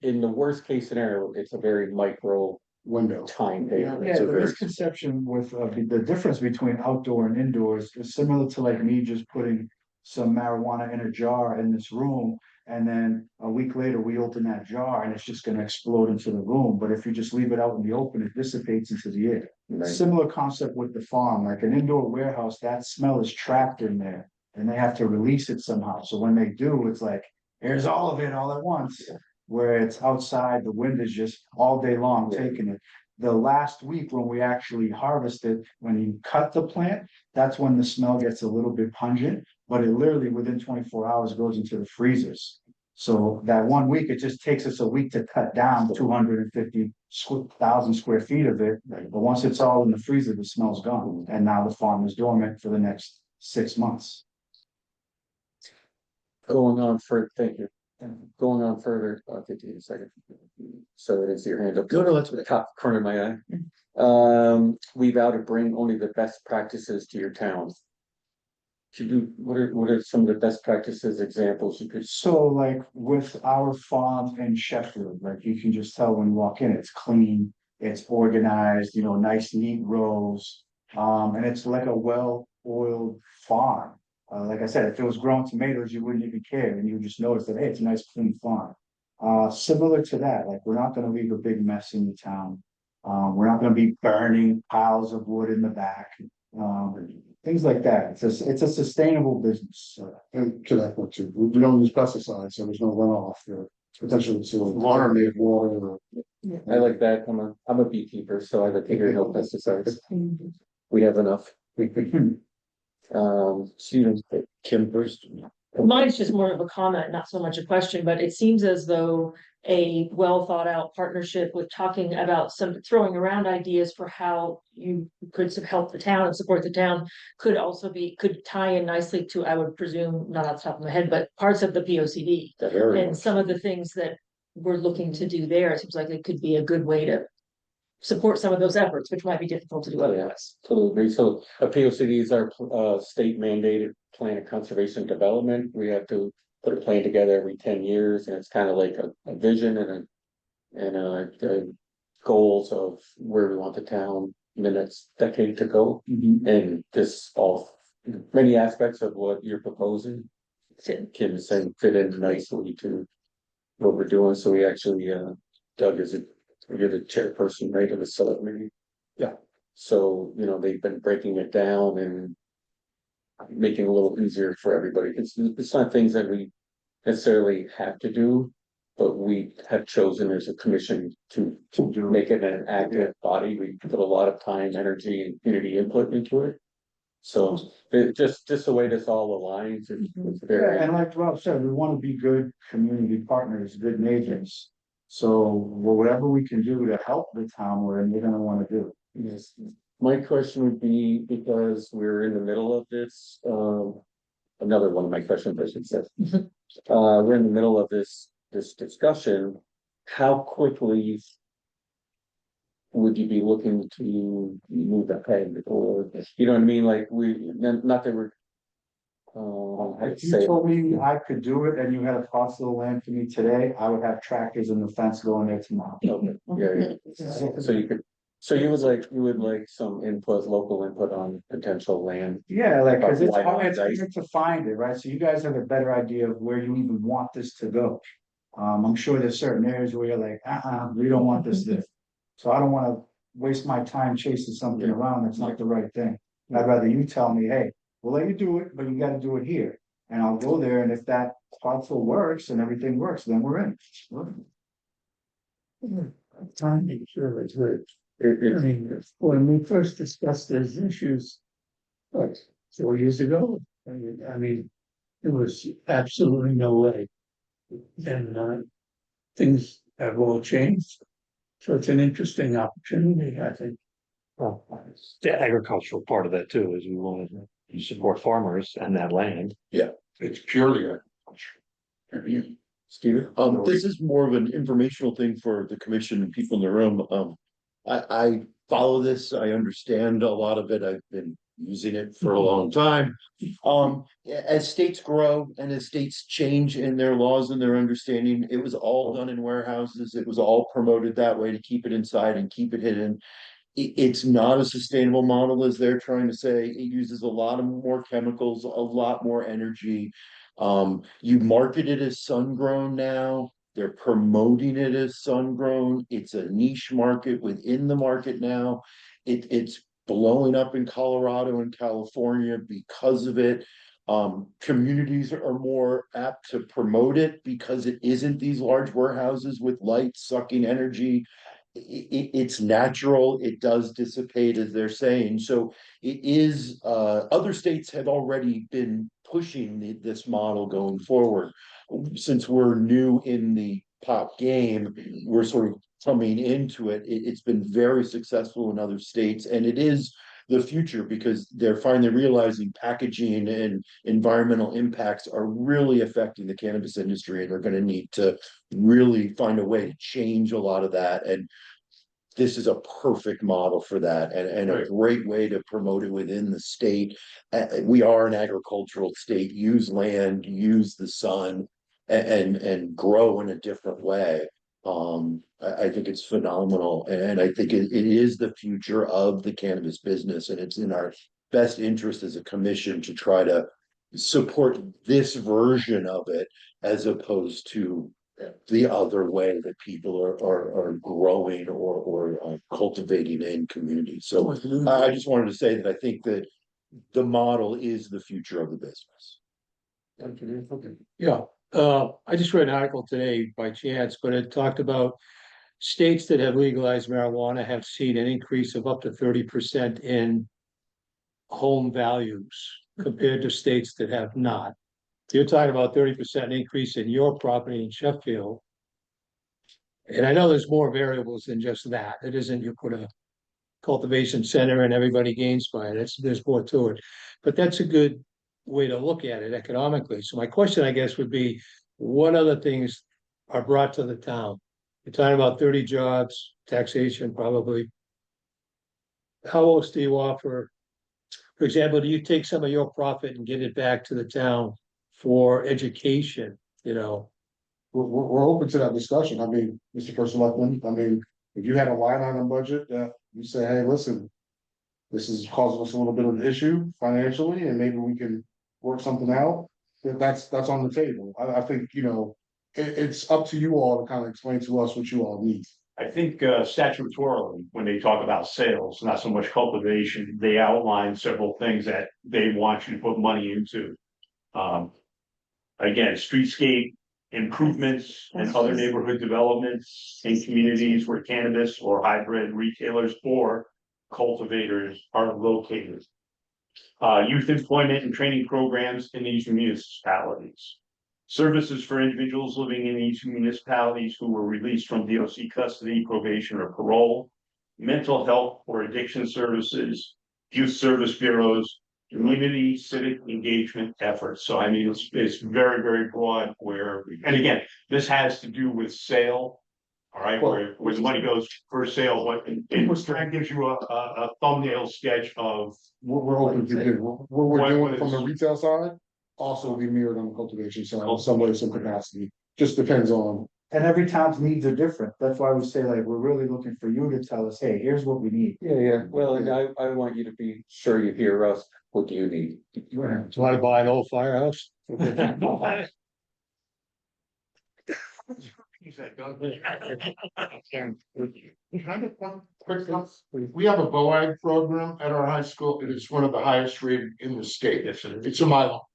in the worst case scenario, it's a very micro Window. time period. Yeah, So the very- misconception with the difference between outdoor and indoors is similar to like me just putting some marijuana in a jar in this room. And then a week later, we open that jar and it's just gonna explode into the room. But if you just leave it out in the open, it dissipates into the air. Right. Similar concept with the farm, like an indoor warehouse, that smell is trapped in there. And they have to release it somehow. So when they do, it's like, here's all of it all at once. Where it's outside, the wind is just all day long taking it. The last week when we actually harvested, when you cut the plant, that's when the smell gets a little bit pungent, but it literally within 24 hours goes into the freezers. So that 1 week, it just takes us a week to cut down 250,000 square feet of it. But once it's all in the freezer, the smell's gone. And now the farm is dormant for the next 6 months. Going on further, thank you. Going on further, 15 seconds. So it is your hand up. No, that's the top corner of my eye. We vow to bring only the best practices to your town. What are some of the best practices examples you could? So like with our farm in Sheffield, like you can just tell when you walk in, it's clean, it's organized, nice neat rows. And it's like a well-oiled farm. Like I said, if it was growing tomatoes, you wouldn't even care and you would just notice that, hey, it's a nice clean farm. Similar to that, like we're not gonna leave a big mess in the town. We're not gonna be burning piles of wood in the back. Things like that. It's a sustainable business. And to that point too, we don't use pesticides, so there's no runoff or potentially to water water. I like that. I'm a beekeeper, so I like to hear no pesticides. We have enough. Students, Kim first. Mine's just more of a comment, not so much a question, but it seems as though a well thought out partnership with talking about throwing around ideas for how you could help the town and support the town could also could tie in nicely to, I would presume, not off the top of my head, but parts of the POCD. And some of the things that we're looking to do there, it seems like it could be a good way to support some of those efforts, which might be difficult to do otherwise. Absolutely. So a POCD is our state mandated plan of conservation development. We have to put a plan together every 10 years, and it's kind of like a vision and goals of where we want the town in the next decade to go. And this many aspects of what you're proposing, Kim is saying, fit in nicely to what we're doing. So we actually, Doug you're the chairperson, right, of the subcommittee. Yeah. So, they've been breaking it down and making it a little easier for everybody. It's not things that we necessarily have to do, but we have chosen as a commission to make it an active body. We put a lot of time, energy, and community input into it. So it just the way this all aligns, it's very. Yeah, and like Rob said, we want to be good community partners, good neighbors. So whatever we can do to help the town, we're gonna want to do. Yes. My question would be, because we're in the middle of this, another one of my questions, I should say. We're in the middle of this discussion. How quickly would you be looking to move ahead, or, you know what I mean? Like not that we're. If you told me I could do it and you had a parcel of land for me today, I would have tractors and the fence going there tomorrow. Okay, yeah. So you would like some input, local input on potential land. Yeah, like, cause it's Why not, hard right? to find it, right? So you guys have a better idea of where you even want this to go. I'm sure there's certain areas where you're like, we don't want this there. So I don't wanna waste my time chasing something around that's not the right thing. I'd rather you tell me, hey, we'll let you do it, but you gotta do it here. And I'll go there, and if that parcel works and everything works, then we're in. Timing, sure, it's good. I mean, when we first discussed those issues, what, 4 years ago? I mean, there was absolutely no way. And things have all changed. So it's an interesting opportunity, I think. Well, the agricultural part of that too, is we want to support farmers and that land. Yeah. It's purely agriculture. Steven? This is more of an informational thing for the commission and people in the room. I follow this. I understand a lot of it. I've been using it for a long time. As states grow and as states change in their laws and their understanding, it was all done in warehouses. It was all promoted that way to keep it inside and keep it hidden. It's not a sustainable model, as they're trying to say. It uses a lot of more chemicals, a lot more energy. You market it as sun grown now. They're promoting it as sun grown. It's a niche market within the market now. It's blowing up in Colorado and California because of it. Communities are more apt to promote it because it isn't these large warehouses with lights sucking energy. It's natural. It does dissipate, as they're saying. So it is, other states have already been pushing this model going forward. Since we're new in the pop game, we're sort of coming into it. It's been very successful in other states, and it is the future because they're finally realizing packaging and environmental impacts are really affecting the cannabis industry, and they're going to need to really find a way to change a lot of that. And this is a perfect model for that, and a great way to promote it within the state. We are an agricultural state. Use land, use the sun, and grow in a different way. I think it's phenomenal, and I think it is the future of the cannabis business, and it's in our best interest as a commission to try to support this version of it as opposed to the other way that people are growing or cultivating in communities. So I just wanted to say that I think that the model is the future of the business. Yeah, I just read an article today by chance, but it talked about states that have legalized marijuana have seen an increase of up to 30% in home values compared to states that have not. You're talking about 30% increase in your property in Sheffield. And I know there's more variables than just that. It isn't you put a cultivation center and everybody gains by it. There's more to it. But that's a good way to look at it economically. So my question, I guess, would be, what other things are brought to the town? You're talking about 30 jobs, taxation probably. How else do you offer? For example, do you take some of your profit and give it back to the town for education, you know? We're open to that discussion. I mean, Mr. First Selectman, I mean, if you had a line item budget that you say, hey, listen, this is causing us a little bit of an issue financially, and maybe we can work something out, that's on the table. I think, you know, it's up to you all to kind of explain to us what you all need. I think statutorily, when they talk about sales, not so much cultivation, they outline several things that they want you to put money into. Again, streetscape improvements and other neighborhood developments in communities where cannabis or hybrid retailers or cultivators are located. Youth employment and training programs in these municipalities. Services for individuals living in these municipalities who were released from DOC custody, probation, or parole. Mental health or addiction services, youth service bureaus, community civic engagement efforts. So I mean, it's very, very broad where, and again, this has to do with sale. All right, where the money goes for sale, but it was trying to give you a thumbnail sketch of What we're hoping to do, what we're doing from the retail side, also be mirrored on the cultivation side, in some way, some capacity, just depends on. And every town's needs are different. That's why we say, like, we're really looking for you to tell us, hey, here's what we need. Yeah. Well, and I want you to be sure you hear us. What do you need? So I buy an old firehouse? We have a BOAG program at our high school. It is one of the highest rated in the state. It's a mile.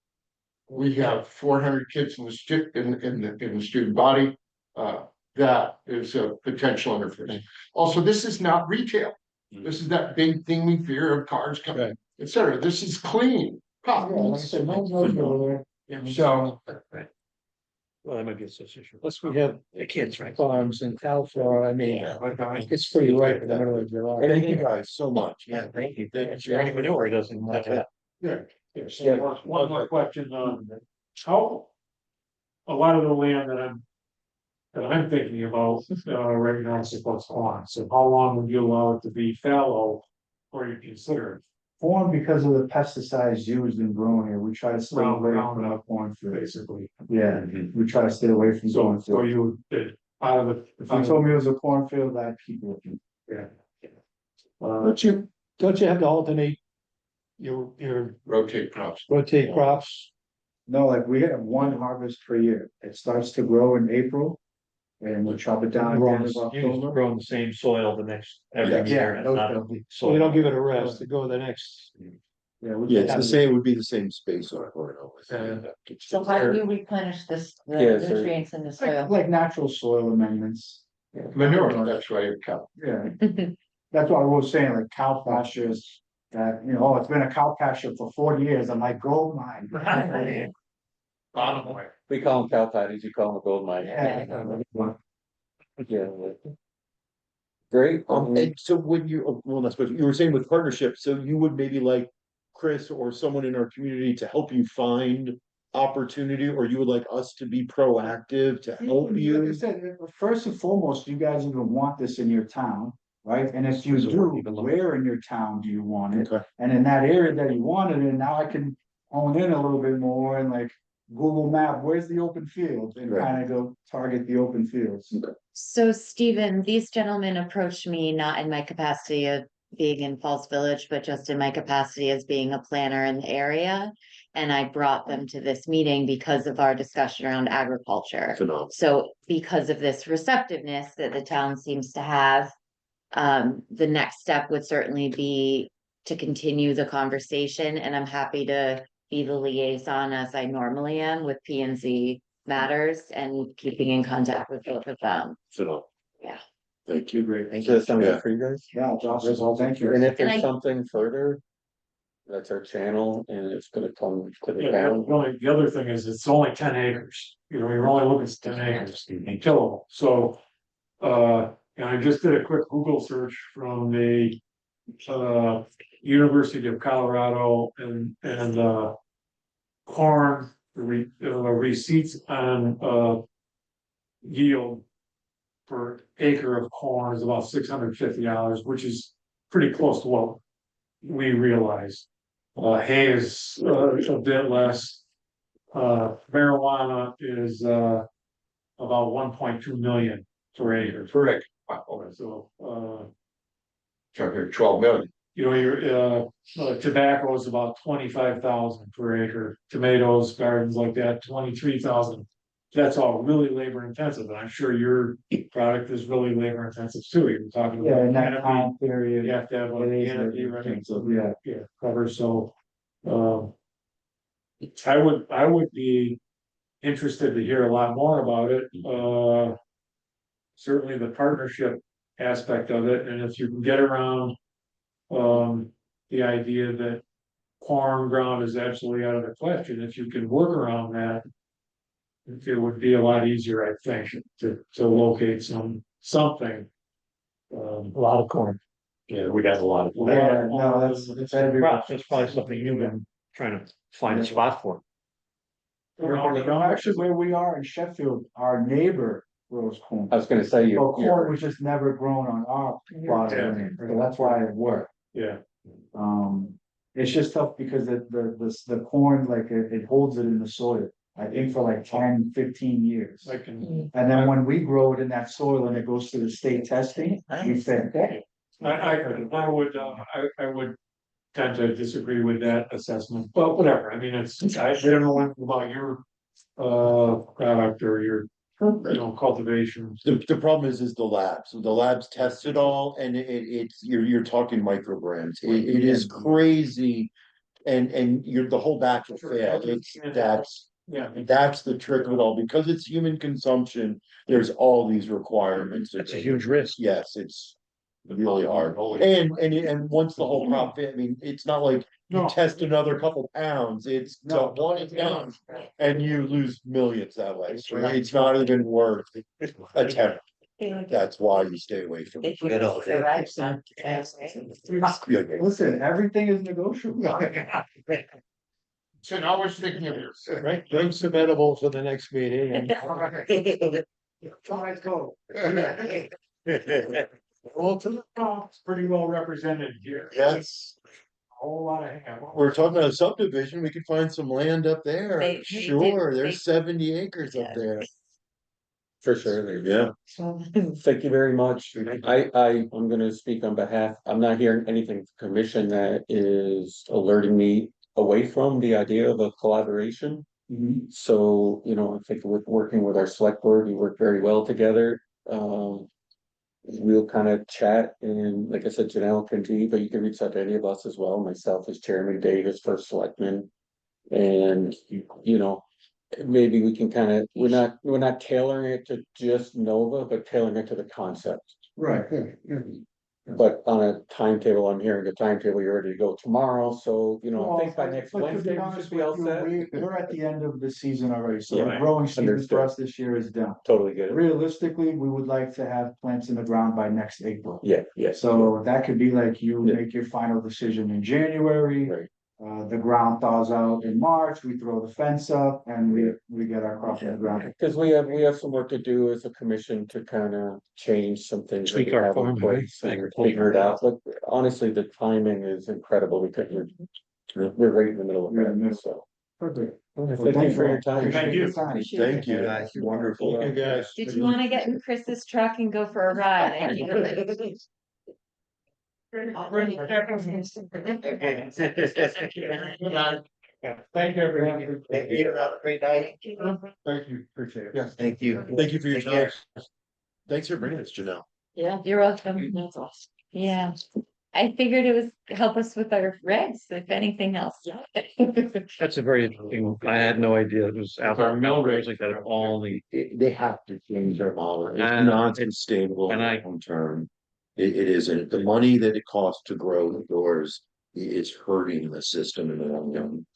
We have 400 kids in the student body. That is a potential interface. Also, this is not retail. This is that big thing we fear of cars coming, etc. This is clean. Like I said, no, So, Well, that might be a association. Plus we have The kids, right? farms in California, I mean, it's pretty right in the middle of July. Thank you guys so much. Yeah, thank you. Thank you. Any manure doesn't have that. Yeah, so one more question on how. A lot of the land that I'm thinking about, right now is supposed corn, so how long would you allow it to be fallow? Or you consider it? corn, because of the pesticides used in growing it, we try to stay away from the corn field. Basically, Yeah, we try to stay away from so, going so field. you, out of the. If you told me it was a cornfield, I'd keep looking. Yeah. Don't you have to alternate your Rotate crops. rotate crops? No, like we have one harvest per year. It starts to grow in April. And we'll chop it down at the end of October. Grow in the same soil the next, every Yeah, year. yeah, It's not those- a So we don't give it a rest to go the next. Yeah, we Yeah, just it's the have- same, it would be the same space on it. So how do you replenish this, the Yeah, so- nutrients in the soil? Like natural soil amendments. Manure, that's right, cow. Yeah, that's what I was saying, like cow pastures. That, oh, it's been a cow pasture for 40 years. I'm like, gold mine. Bottom way. We call them cow patties, you call them a gold mine. Yeah. Yeah. Great. And so when you, well, that's what you were saying with partnerships, so you would maybe like Chris or someone in our community to help you find opportunity, or you would like us to be proactive to help Like I you? said, first and foremost, you guys even want this in your town, right? And if you do, where in your town do you want it? Okay. And in that area that you want it in, now I can hone in a little bit more and like Google map, where's the open field? And Right. kind of go target the open fields. So Stephen, these gentlemen approached me not in my capacity of being in Falls Village, but just in my capacity as being a planner in the area. And I brought them to this meeting because of our discussion around agriculture. Phenomenal. So because of this receptiveness that the town seems to have, the next step would certainly be to continue the conversation, and I'm happy to be the liaison as I normally am with P and Z matters and keeping in contact with both of them. Phenomenal. Yeah. Thank you. Great. Does that sound good for you guys? Yeah, it's awesome. Thank you. And if And there's I- something further, that's our channel and it's gonna come to the Yeah, town. the other thing is, it's only 10 acres, you're only looking at 10 acres, tillable, so. And I just did a quick Google search from the, University of Colorado and corn, receipts on, yield per acre of corn is about $650, which is pretty close to what we realize. Hay is a bit less. Marijuana is about 1.2 million per acre. Correct. So, Check here, 12 million. your tobacco is about 25,000 per acre. Tomatoes, gardens like that, 23,000. That's all really labor intensive, and I'm sure your product is really labor intensive too. You're talking Yeah, about in that canopy. time period. You have to have a it is canopy labor running, intensive, so yeah. yeah, cover, so. I would be interested to hear a lot more about it, certainly the partnership aspect of it, and if you can get around. The idea that corn ground is absolutely out of the question, if you can work around that. It would be a lot easier, I think, to locate something. A lot of corn. Yeah, we got a lot of. Yeah, no, that's every. That's probably something you've been trying to find a spot for. No, actually, where we are in Sheffield, our neighbor grows corn. I was gonna say So corn you're, was just never grown on our plot of Yeah. land, so that's why it worked. Yeah, It's just tough because the corn, like, it holds it in the soil, I think for like 10, 15 years. I can, And then when we grow it in that soil and it goes to the state testing, we think, I would tend to disagree with that assessment, but whatever, I mean, I don't know anything about your. Product or your, cultivation. The problem is the labs. So the labs test it all and it's, you're talking micrograms. It is crazy. And the whole batch will fail. Yeah. That's the trick of it all. Because it's human consumption, there's all these requirements. That's a huge risk. Yes, it's really hard. And once the whole crop, I mean, it's not like you No. test another couple pounds, it's the No. one and done. And you lose millions that way, so it's not even worth attempt. That's why you stay away from it. Listen, everything is negotiable. So I was thinking of yours. Right, bring some edibles for the next meeting and. Let's go. Well, to the top, it's pretty well represented here. Yes, A whole lot of ham. we're talking about a subdivision, we could find some land up there, They sure, did- there's 70 acres up Yeah. there. For sure. Yeah. Thank you very much. I'm gonna speak on behalf, I'm not hearing anything from commission that is alerting me away from the idea of a collaboration. So, you know, I think with working with our select board, we work very well together. We'll kind of chat and like I said, Janelle can be, but you can reach out to any of us as well, myself as chairman, Dave as first selectman. And, you know, maybe we can kind of, we're not tailoring it to just Nova, but tailoring it to the concept. Right. But on a timetable, I'm hearing the timetable, you're ready to go tomorrow, so, you know, I think by Well, next but to be Wednesday, we honest should be all with you, set. We're at the end of the season already, so the Yeah, growing season for understood. us this year is done. Totally get it. Realistically, we would like to have plants in the ground by next April. Yeah, yes. So that could be like you Yeah. make your final decision in January. Right. The ground thaws out in March, we throw the fence up and we get our crop in the ground. Because we have some work to do as a commission to kind of change some things. that we Tweak our have in farm, place right? and figure it out, but honestly, the timing is incredible because we're right in the middle of We're in the it, middle. so. Perfect. Thank you for your time. Thank you. Thank you, Guys. wonderful. Thank you, guys. Did you wanna get in Chris's truck and go for a ride? I think Thank you, everyone. Thank you, have a great night. Thank you, appreciate it. Yes, thank you. Thank you for your time. Thanks for bringing us, Janelle. Yeah, you're welcome. That's awesome. Yeah, I figured it was help us with our regs, if anything else. That's a very interesting, I had no idea it was out there. Mill rates like that are all the. They have to change their model. It's And- not sustainable and I- long term. It isn't. The money that it costs to grow the doors, it's hurting the system in the long run.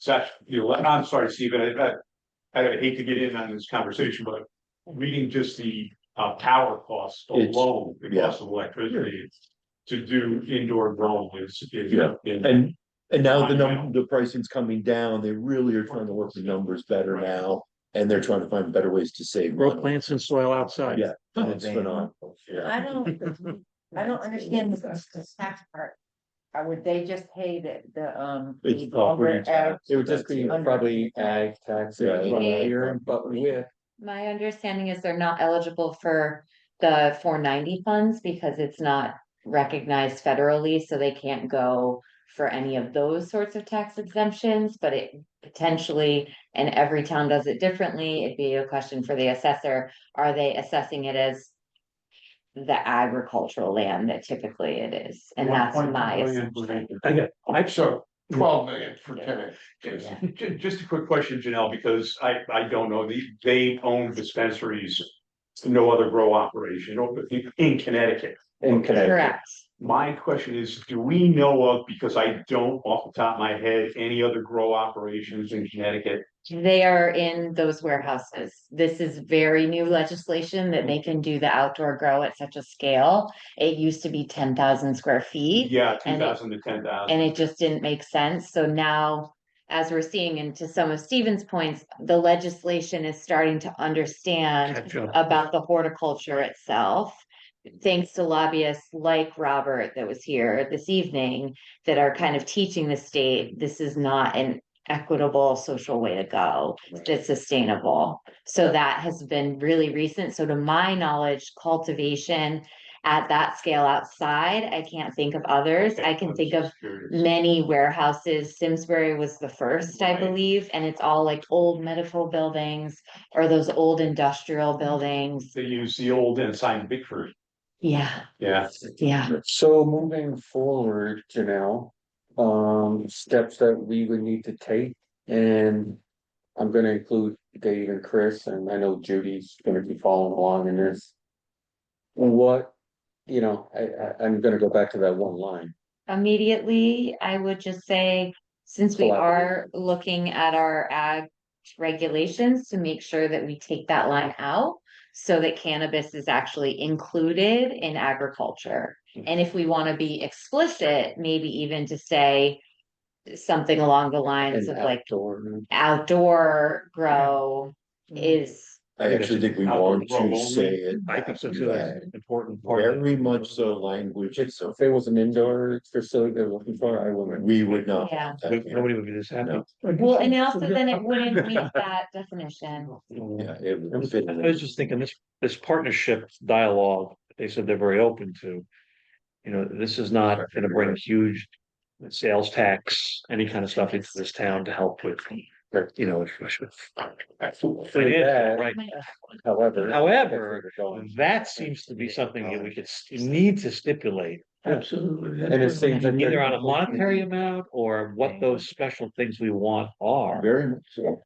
I'm sorry, Stephen, I hate to get in on this conversation, but reading just the power costs It's- alone, the yeah. cost of electricity. To do indoor growing is. Yeah. And now the pricing's coming down. They really are trying to work the numbers better now. And they're trying to find better ways to save Grow money. plants and soil outside. Yeah, it's phenomenal. Yeah. I don't understand the tax part. Or would they just pay the It's longer ag- It would just be probably ag taxes Yeah. here, but with, My understanding is they're not eligible for the 490 funds because it's not recognized federally, so they can't go for any of those sorts of tax exemptions, but it potentially, and every town does it differently, it'd be a question for the assessor, are they assessing it as the agricultural land that typically it is, and that's 1.2 my million assumption. per So 12 million for 10 acres. Just a quick question, Janelle, because I don't know, they own dispensaries, no other grow operation in Connecticut. in Connecticut. Correct. My question is, do we know of, because I don't off the top of my head, any other grow operations in Connecticut? They are in those warehouses. This is very new legislation that they can do the outdoor grow at such a scale. It used to be 10,000 square feet. Yeah, And it- 2,000 to 10,000. And it just didn't make sense. So now, as we're seeing, and to some of Stephen's points, the legislation is starting to understand Catch up. about the horticulture itself. Thanks to lobbyists like Robert that was here this evening that are kind of teaching the state, this is not an equitable social way to go. It's sustainable. So that has been really recent. So to my knowledge, cultivation at that scale outside, I can't think of others. I can think of many warehouses. Simsbury was the first, I Right. believe, and it's all like old medical buildings or those old industrial buildings. They use the old ensign Bickford. Yeah, Yeah. yeah. So moving forward, Janelle, steps that we would need to take, and I'm gonna include Dave and Chris, and I know Judy's gonna be following along in this. What I'm gonna go back to that one line. Immediately, I would just say, since we are looking at our ag regulations, to make sure that we take that line out. So that cannabis is actually included in agriculture. And if we want to be explicit, maybe even to say something along the lines And of like outdoor. outdoor grow is. I actually think we want to say it. I think so too, that's an important part. Very much so language, so If it was an indoor facility they're looking for, I wouldn't. we would not. Yeah. Nobody would be this happy. No. Well, and also then it wouldn't meet that definition. Yeah, it would fit in. I was just thinking this partnership dialogue, they said they're very open to. This is not gonna bring a huge sales tax, any kind of stuff into this town to help with, right? However, that seems to be something that we need to stipulate. Absolutely. And it seems like Either on a monetary amount or what those special things we want are. Very much so.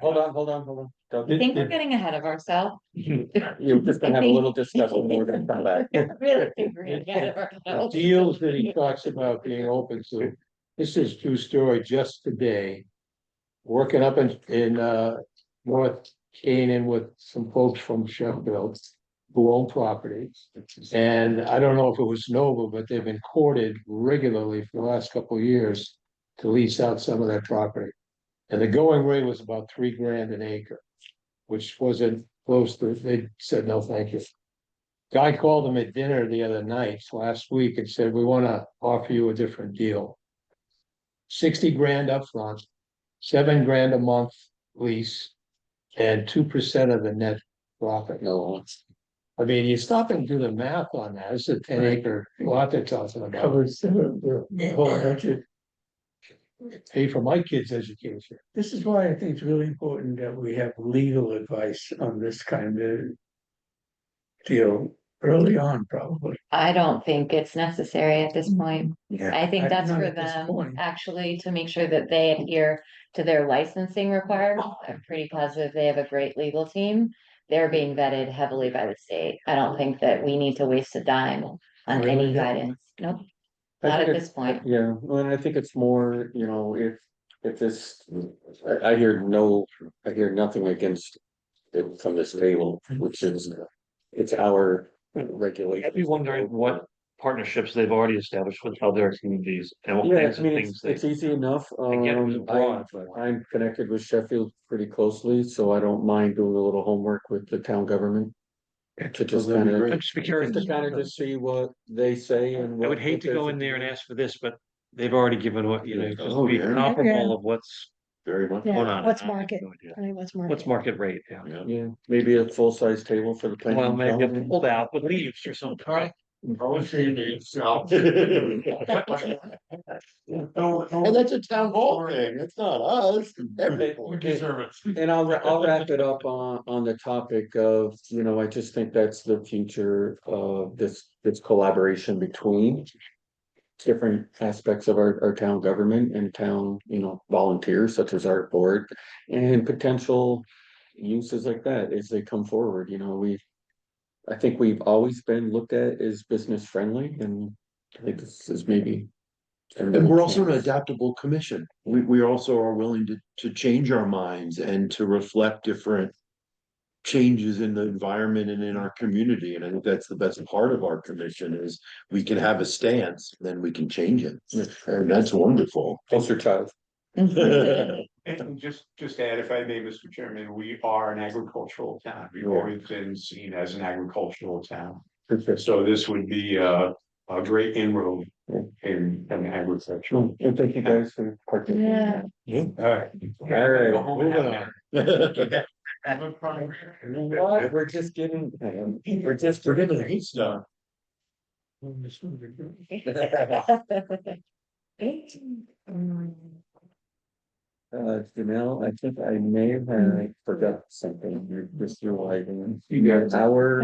Hold on. I think we're getting ahead of ourselves. You're just gonna have a little discussion, we're gonna come back. I really think we're getting ahead of ourselves. Deals that he talks about being open to, this is true story just today. Working up in North Canaan with some folks from Sheffield who own properties. And I don't know if it was Nova, but they've been courted regularly for the last couple of years to lease out some of that property. And the going rate was about $3,000 an acre, which wasn't close to, they said, no, thank you. Guy called them at dinner the other night, last week, and said, we want to offer you a different deal. 60 grand upfront, 7 grand a month lease, and 2% of the net profit. No. I mean, you stop and do the math on that. It's a 10-acre lot they're talking about. Covers the whole budget. Pay for my kids' education. This is why I think it's really important that we have legal advice on this kind of deal early on, probably. I don't think it's necessary at this point. Yeah. I think that's not for at this them, point. actually, to make sure that they adhere to their licensing requirements. I'm pretty positive they have a great legal team. They're being vetted heavily by the state. I don't think that we need to waste a dime on Really any don't? guidance. Nope, I not think at it's- this point. Yeah, well, and I think it's more, if this, I hear nothing against it from this table, which is, it's our regulation. I'd be wondering what partnerships they've already established with other communities and what Yeah, kinds I of mean, things it's easy enough. Again, it was broad, but- I'm connected with Sheffield pretty closely, so I don't mind doing a little homework with the town government. To just that'd be kind great. I'd just be curious. to kind of just see what they say and. I would hate to go in there and ask for this, but they've already given what, just Oh, be yeah. comparable of what's Very much. going Yeah, on. what's I have market? no idea. I mean, what's market? What's market rate, yeah. Yeah. Yeah, maybe a full-size table for the. planning Well, maybe development. pulled out with leaves or something, right? And that's a town hall thing, it's not us, everyone. And I'll wrap it up on the topic of, I just think that's the future of this collaboration between. Different aspects of our town government and town, volunteers such as our board and potential uses like that as they come forward, I think we've always been looked at as business friendly and I think this is maybe. And we're also an adaptable commission. We also are willing to change our minds and to reflect different changes in the environment and in our community. And I think that's the best part of our commission is we can have a stance, then we can change it. And that's wonderful. Poster child. And just to add, if I may, Mr. Chairman, we are an agricultural town. We've always been seen as an agricultural town. So this would be a great inroad in agriculture. And thank you guys for participating. Yeah. All right, moving on. We're just getting, we're getting the heat stuff. Janelle, I think I may have forgot something, you're just realizing. You got our,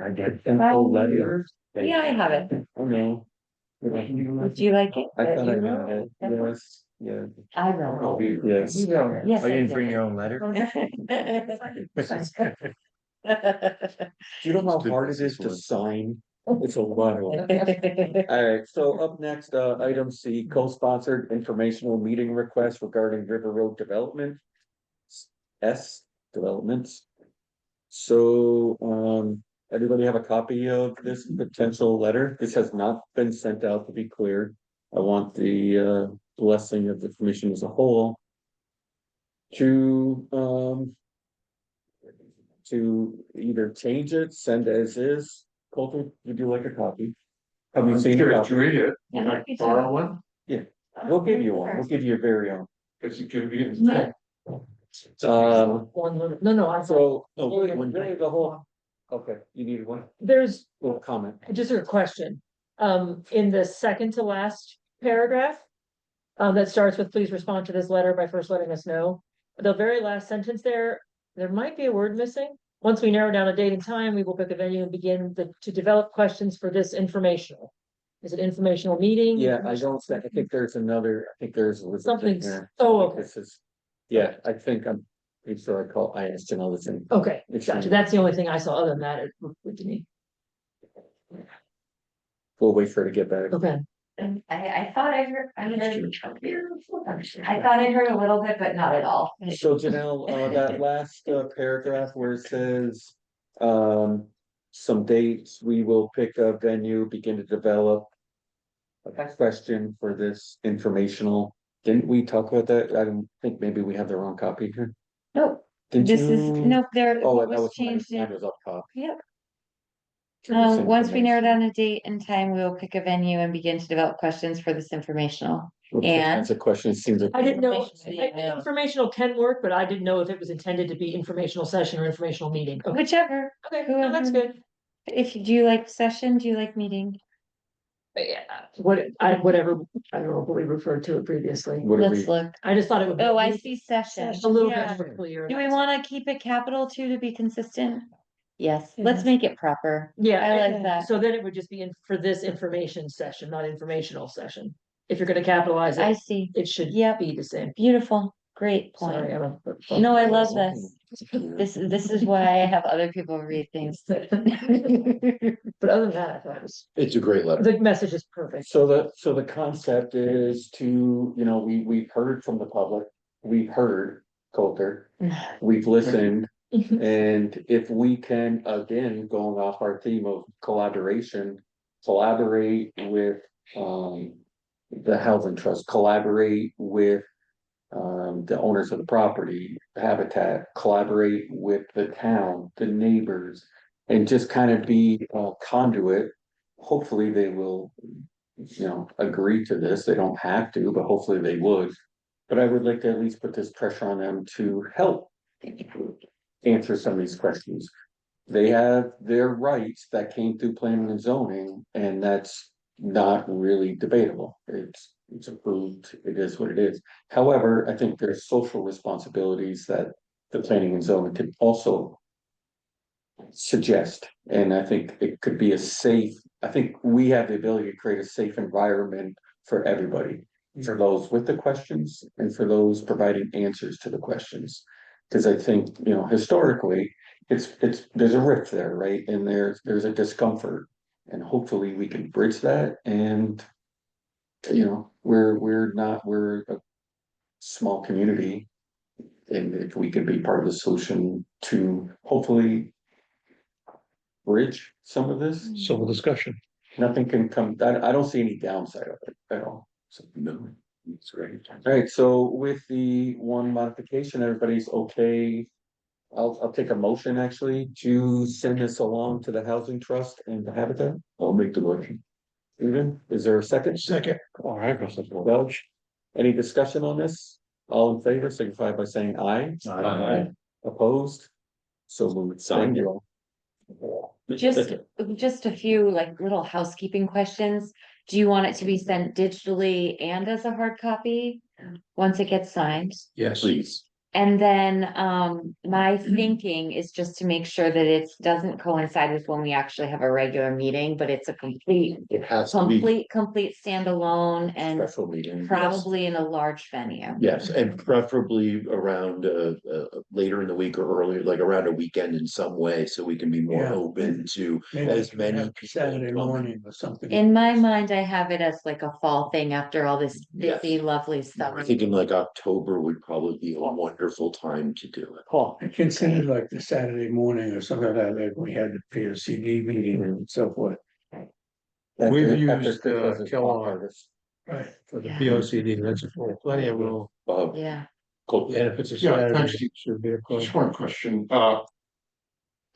I get info letters. Yeah, I have it. Oh, no. Do you like it? I thought I You got wrote? it, yes, yeah. I wrote. Yes. Yes. Oh, you didn't bring your own letter? Do you know how Still hard it is this to one. sign? It's a lot of work. Alright, so up next, item C, co-sponsored informational meeting request regarding River Road development. S developments. So, everybody have a copy of this potential letter? This has not been sent out, to be clear. I want the blessing of the commission as a whole. To either change it, send as is. Colton, would you like a copy? Have you seen Curious it? to read it. Yeah, Can I borrow one? We'll give you one. We'll give you a very own. It's convenient. Yeah. No, I. So, really the whole, okay, you needed one, There's little comment. just a question, in the second to last paragraph. That starts with, please respond to this letter by first letting us know. The very last sentence there might be a word missing. Once we narrow down a date and time, we will pick a venue and begin to develop questions for this informational. Is it informational meeting? Yeah, I don't, I think there's another, I think there's. a Something's- here. oh, okay. This is, yeah, I think I'm, pretty sure I asked Janelle this in. Okay, It's- gotcha. That's the only thing I saw. Other than that, it looked good to me. We'll wait for her to get back. Okay. I thought I heard, I thought I heard a little bit, but not at all. So Janelle, that last paragraph where it says, some dates, we will pick a venue, begin to develop. A question for this informational, didn't we talk about that? I don't think maybe we have the wrong copy here. Nope, Didn't this is, you? nope, there Oh, that was was mine, changed. mine was up top. Yep. For this Once we narrow information. down a date and time, we will pick a venue and begin to develop questions for this informational. Okay, and- that's a question, it seems like. I didn't know, Yeah. informational can work, but I didn't know if it was intended to be informational session or informational meeting. Okay, Whichever, okay, no, that's good. if you do you like session, do you like meeting? Yeah, whatever, I don't know what we referred to it previously. What do Let's we, look. I just thought it would. Oh, I see session. A little Yeah. bit more clear. Do we wanna keep it capital too to be consistent? Yes, let's Yes. make it proper. Yeah, I like that. So then it would just be in for this information session, not informational session. If you're gonna capitalize I it, see. it should Yep. be the same. Beautiful, great Sorry, point. I'm No, I love this. This is why I have other people read things. But other than that, I thought it was, It's a great letter. the message is perfect. so the concept is to, we've heard from the public, we've heard Coulter, we've listened. And if we can, again, going off our theme of collaboration, collaborate with, the housing trust, collaborate with, the owners of the property, Habitat, collaborate with the town, the neighbors, and just kind of be a conduit. Hopefully they will, agree to this. They don't have to, but hopefully they would. But I would like to at least put this pressure on them to help answer some of these questions. They have their rights that came through planning and zoning, and that's not really debatable. It's approved, it is what it is. However, I think there's social responsibilities that the planning and zoning could also suggest, and I think it could be I think we have the ability to create a safe environment for everybody. For those with the questions and for those providing answers to the questions. Cause I think, historically, there's a rift there, right? And there's a discomfort. And hopefully we can bridge that and, we're a small community. And if we can be part of the solution to hopefully bridge some of this, Civil discussion. nothing can come, I don't see any downside of it at all. So, no, it's great. All right, so with the one modification, everybody's okay. I'll take a motion actually to send this along to the Housing Trust and the Habitat. I'll make the motion. Steven, is there a second? Second. All right, Welch. Any discussion on this? All in favor, signify by saying aye. Aye. Opposed? So moved. Thank you all. Just a few like little housekeeping questions. Do you want it to be sent digitally and as a hard copy? Once it gets signed? Yes. Please. And then, my thinking is just to make sure that it doesn't coincide with when we actually have a regular meeting, but it's a complete, It has to be complete standalone and Special meeting. probably in a large venue. yes, and preferably around later in the week or earlier, like around a weekend in some way, so we can be more Yeah. open to Maybe as many have people Saturday coming. morning or something. In my mind, I have it as like a fall thing after all this Yes. busy, lovely stuff. I'm thinking like October would probably be a wonderful time to do it. Cool. I considered like the Saturday morning or something like that, we had the P O C D meeting and so forth. We've After used, Chris does his Kellogg. harvest. Right. For the Yeah. P O C D, that's plenty of room. Yeah. Cool. And if it's a Yeah, Saturday, thanks, it Steve. should be a close. Just one question,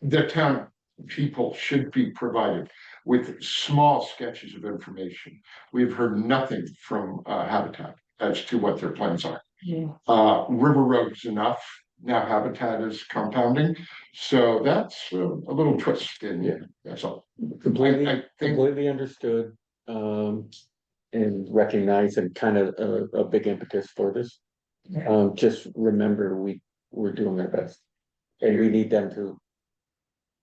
the town people should be provided with small sketches of information. We've heard nothing from Habitat as to what their plans are. Yeah. River Road is enough, now Habitat is compounding, so that's a little twist in it, that's all. Completely, I think- completely understood, and recognize and kind of a big impetus for this. Just remember, we're doing our best. And we need them to.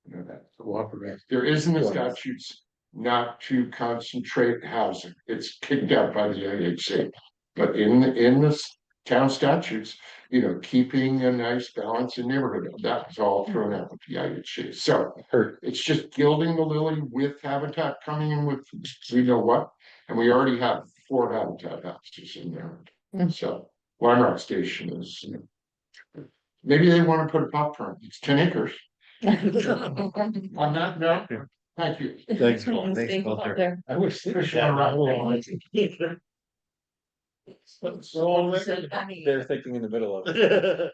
You know that. Cooperate. There is in the Right. statutes not to concentrate housing. It's kicked out by the IHC. But in the town statutes, you know, keeping a nice balance in neighborhood, that's all thrown out with the IHC. So Hurt. it's just gilding the lily with Habitat coming in with, we know what, and we already have 4 Habitat houses in there. Mm. So Lime Rock Station is, maybe they want to put a pop farm. It's 10 acres. On that note, thank you. Thanks, Paul. Thanks, Walter. I wish. They're thinking in the middle of it.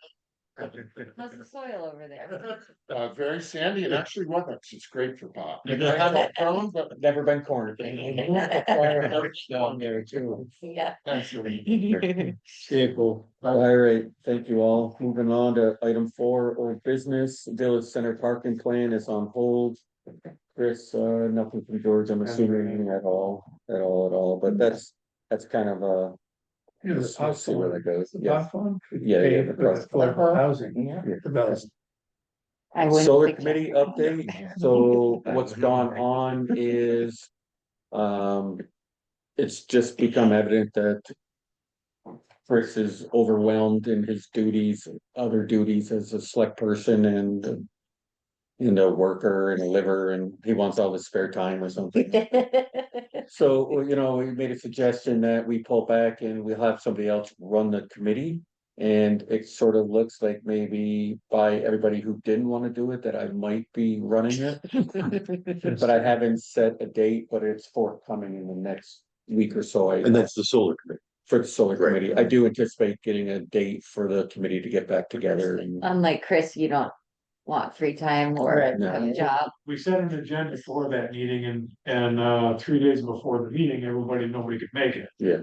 How's the soil over there? Very sandy and actually weathered. It's great for pop. I haven't grown, but Never been cornered. Down there too. Yeah. thanks, Lee. Vehicle. All right, thank you all. Moving on to item 4, old business, Village Center parking plan is on hold. Chris, nothing from George, I'm assuming at all, but that's kind of You know, the Let's see where that goes. The Yeah. platform could Yeah, pay the for the affordable housing development. I wouldn't Solar suggest committee that. update, so what's gone on is. It's just become evident that. Chris is overwhelmed in his duties, other duties as a select person and. You know, worker and a liver, and he wants all his spare time or something. So, you know, we made a suggestion that we pull back and we'll have somebody else run the committee. And it sort of looks like maybe by everybody who didn't want to do it, that I might be running it. But I haven't set a date, but it's forthcoming in the next week or so. And that's the solar committee. For the solar Right. committee, I do anticipate getting a date for the committee to get back together and. Unlike Chris, you don't want free time or Right, a no. job. We set an agenda for that meeting and 3 days before the meeting, nobody could make it. Yeah,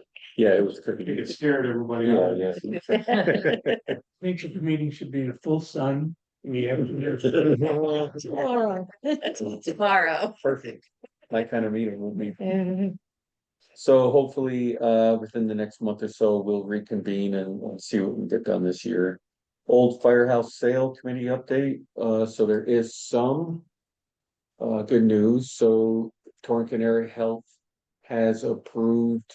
it was tricky. It scared everybody Yeah, out. yeah. Think that the meeting should be in the full sun. Yeah. Tomorrow. Tomorrow. Perfect. My kind of meeting will be. So hopefully, within the next month or so, we'll reconvene and see what we get done this year. Old Firehouse Sale Committee update, so there is some. Good news, so Torrance Area Health has approved.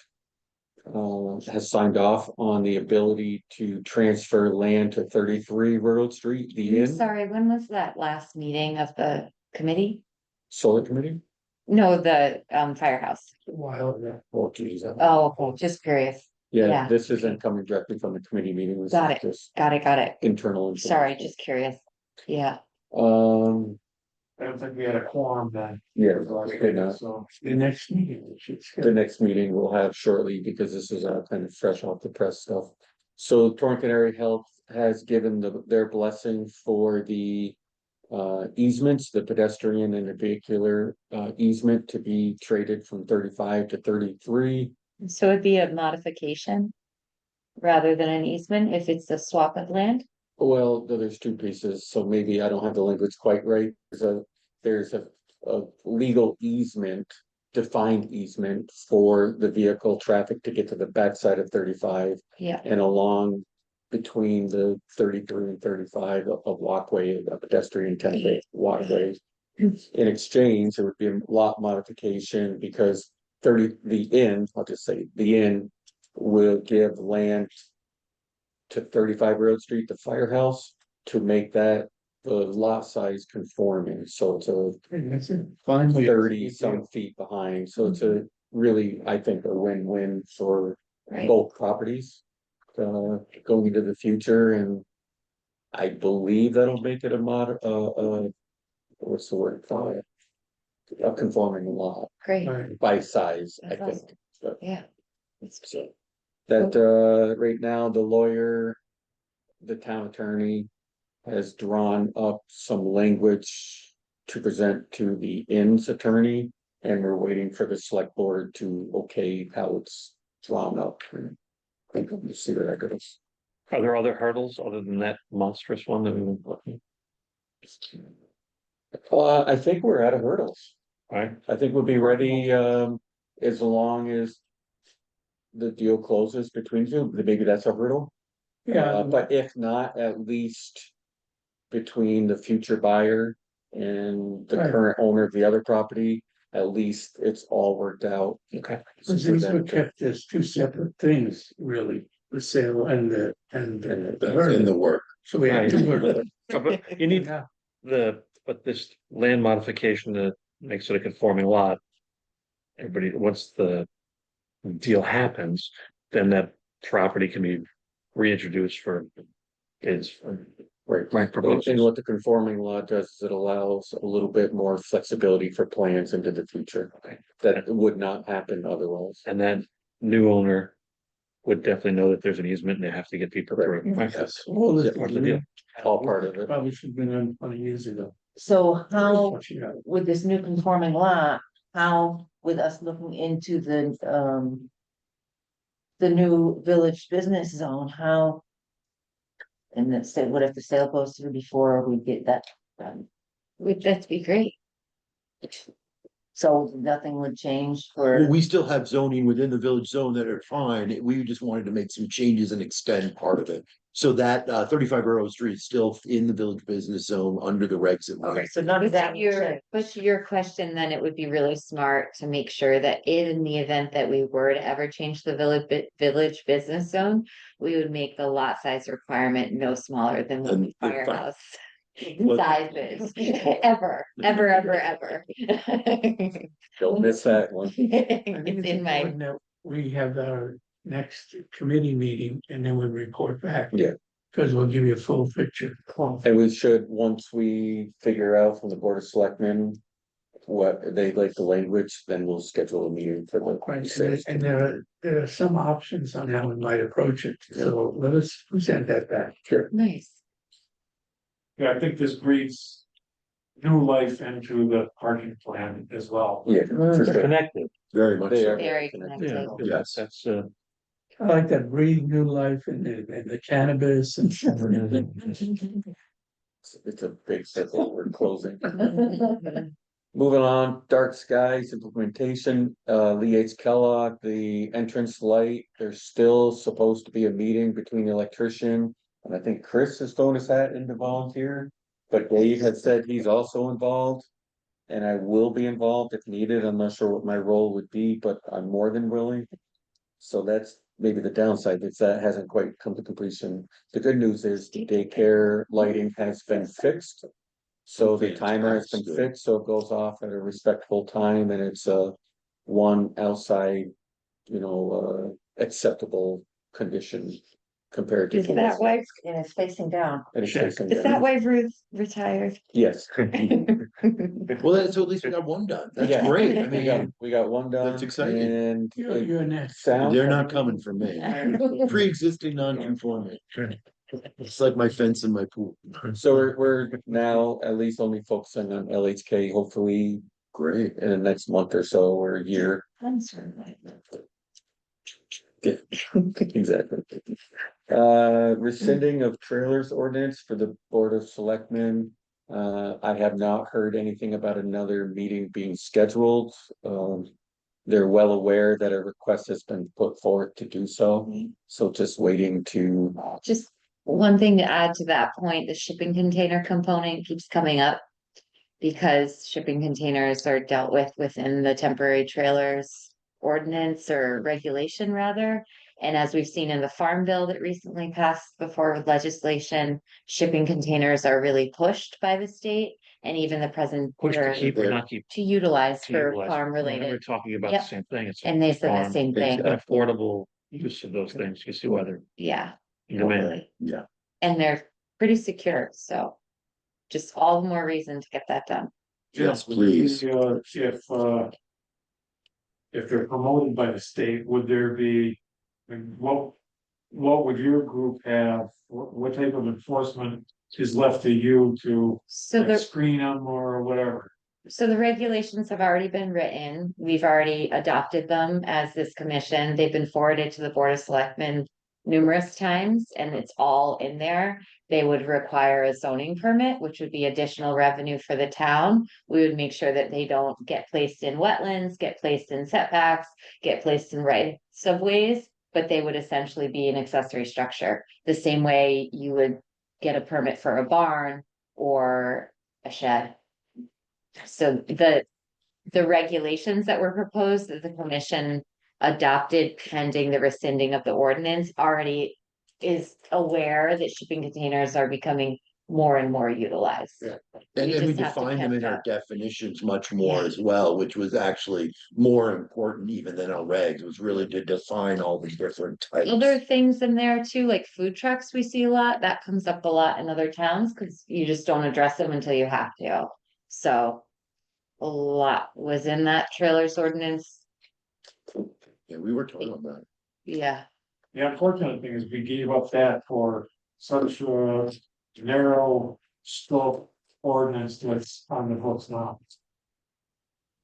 Has signed off on the ability to transfer land to 33 Rural Street, the I'm inn. sorry, when was that last meeting of the committee? Solar Committee? No, the firehouse. Oh, geez. Oh, okay, just curious. Yeah, yeah. this isn't coming directly from the committee meeting. This Got is it. just Got it. internal. Sorry, information. just curious. Yeah. I don't think we had a quorum then. Yeah, okay, no. So. The next meeting, we should The schedule. next meeting we'll have shortly because this is kind of fresh off the press stuff. So Torrance Area Health has given their blessing for the easements, the pedestrian and the vehicular easement to be traded from 35 to 33. So it'd be a modification rather than an easement if it's a swap of land? Well, there's 2 pieces, so maybe I don't have the language quite right. There's a legal easement, defined easement for the vehicle traffic to get to the backside of 35. Yeah. And along between the 33 and 35 of walkway, of pedestrian intended walkways. In exchange, there would be a lot modification because I'll just say, the inn will give land to 35 Road Street, the firehouse, to make that the lot size conforming, so it's a That's it. Fine. 30 some feet behind, so it's a really, I think, a win-win for Right. both properties. Going into the future, and I believe that'll make it what's the word for it? A conforming lot Great, by size, I That's think. But, yeah. so that, right now, the lawyer, the town attorney has drawn up some language to present to the inn's attorney, and we're waiting for the select board to okay how it's drawn up. I think we'll see where that goes. Are there other hurdles other than that monstrous one that we've been looking? I think we're out of hurdles. Right, I think we'll be ready, as long as the deal closes between you, maybe that's a hurdle. Yeah, But if not, at least between the future buyer and the Right. current owner of the other property, at least it's all worked out. okay. because these were kept as two separate things, really, the sale and the In hurdle. the work. So we have two hurdles. But you need but this land modification that makes it a conforming lot. Everybody, once the deal happens, then that property can be reintroduced for bids. Right. And Proposals. what the conforming law does is it allows a little bit more flexibility for plans into the future. That would not happen otherwise. And that new owner would definitely know that there's an easement and they have to get people through. Right. Yes. All this Part of the deal. All part of it. Probably should have been done 20 years ago. So how, But, you know, with this new conforming lot, how, with us looking into the new village business zone, how? And then say, what if the sale goes through before we get that done? Would that be great? So nothing would change Well, for, we still have zoning within the village zone that are fine. We just wanted to make some changes and extend part of it. So that 35 Earl Street is still in the village business zone under the regs that okay, we. so none of that But would your, change. but to your question, then it would be really smart to make sure that in the event that we were to ever change the village business zone, we would make the lot size requirement no smaller than what the And- firehouse What- size is, ever. Don't miss that one. I think It's it's in my, important that we have our next committee meeting and then we report back. Yeah. Because we'll give you a full picture. And we should, once we figure out from the Board of Selectmen what they like the language, then we'll schedule a meeting for Right, the. and there are some options on how we might approach it, so let us present that back. Sure. nice. Yeah, I think this breathes new life into the parking plan as well. Yeah, for They're sure. connected. Very much They so. are Very connected. Yeah, connected. Yes. that's I like that breathe new life in the cannabis and. It's a big circle we're closing. Moving on, dark skies implementation, Lee H. Kellogg, the entrance light, there's still supposed to be a meeting between the electrician. And I think Chris is throwing his hat in to volunteer, but Dave had said he's also involved. And I will be involved if needed, I'm not sure what my role would be, but I'm more than willing. So that's maybe the downside, is that hasn't quite come to completion. The good news is the daycare lighting has been fixed. So the timer has been fixed, so it goes off at a respectful time and it's one outside, acceptable condition compared to. Is that why, And it's facing down. And it's facing is that down. why Ruth retired? Yes. Well, that's, so at least we got one done. That's Yeah. great. I We got one done. That's exciting. And You're next. sound. they're not coming for me. Pre-existing non-conforming. It's like my fence and my pool. So we're now at least only focusing on LHK, hopefully Great. in the next month or so or a year. Exactly. Rescinding of trailers ordinance for the Board of Selectmen. I have not heard anything about another meeting being scheduled. They're well aware that a request has been put forward to do so. So just waiting to, Just One thing to add to that point, the shipping container component keeps coming up. Because shipping containers are dealt with within the temporary trailers ordinance or regulation rather. And as we've seen in the farm bill that recently passed before with legislation, shipping containers are really pushed by the state and even the present. Push to keep or not keep. To utilize To for utilize. farm We're related, talking about Yep. the same thing. It's and they said the farm. same It's thing, an affordable use of those things. You see why they're yeah, in demand. totally. Yeah. And they're pretty secure, so. Just all the more reason to get that done. Yes, please. If they're promoted by the state, would there be, like, what would your group have? What type of enforcement is left to you to So like, the, screen them or whatever? so the regulations have already been written. We've already adopted them as this commission. They've been forwarded to the Board of Selectmen numerous times, and it's all in there. They would require a zoning permit, which would be additional revenue for the town. We would make sure that they don't get placed in wetlands, get placed in setbacks, get placed in rights of ways, but they would essentially be an accessory structure, the same way you would get a permit for a barn or a shed. So the regulations that were proposed that the commission adopted pending the rescinding of the ordinance already is aware that shipping containers are becoming more and more utilized. Yeah. We And we just have to define them catch in our up. definitions much more Yeah. as well, which was actually more important even than our regs, was really to define all the different types. Other things in there too, like food trucks, we see a lot, that comes up a lot in other towns, because you just don't address them until you have to. So a lot was in that trailers ordinance, Yeah, we were talking about that. yeah. The unfortunate thing is we gave up that for such a narrow scope ordinance that's on the books now.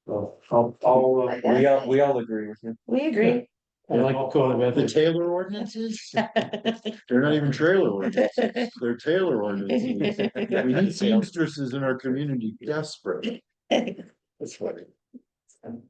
So, We all agree with you. We agree. I like to call it The Taylor ordinances, they're not even trailer ordinances, they're Taylor ordinances. We need seamstresses in our community desperate. That's funny.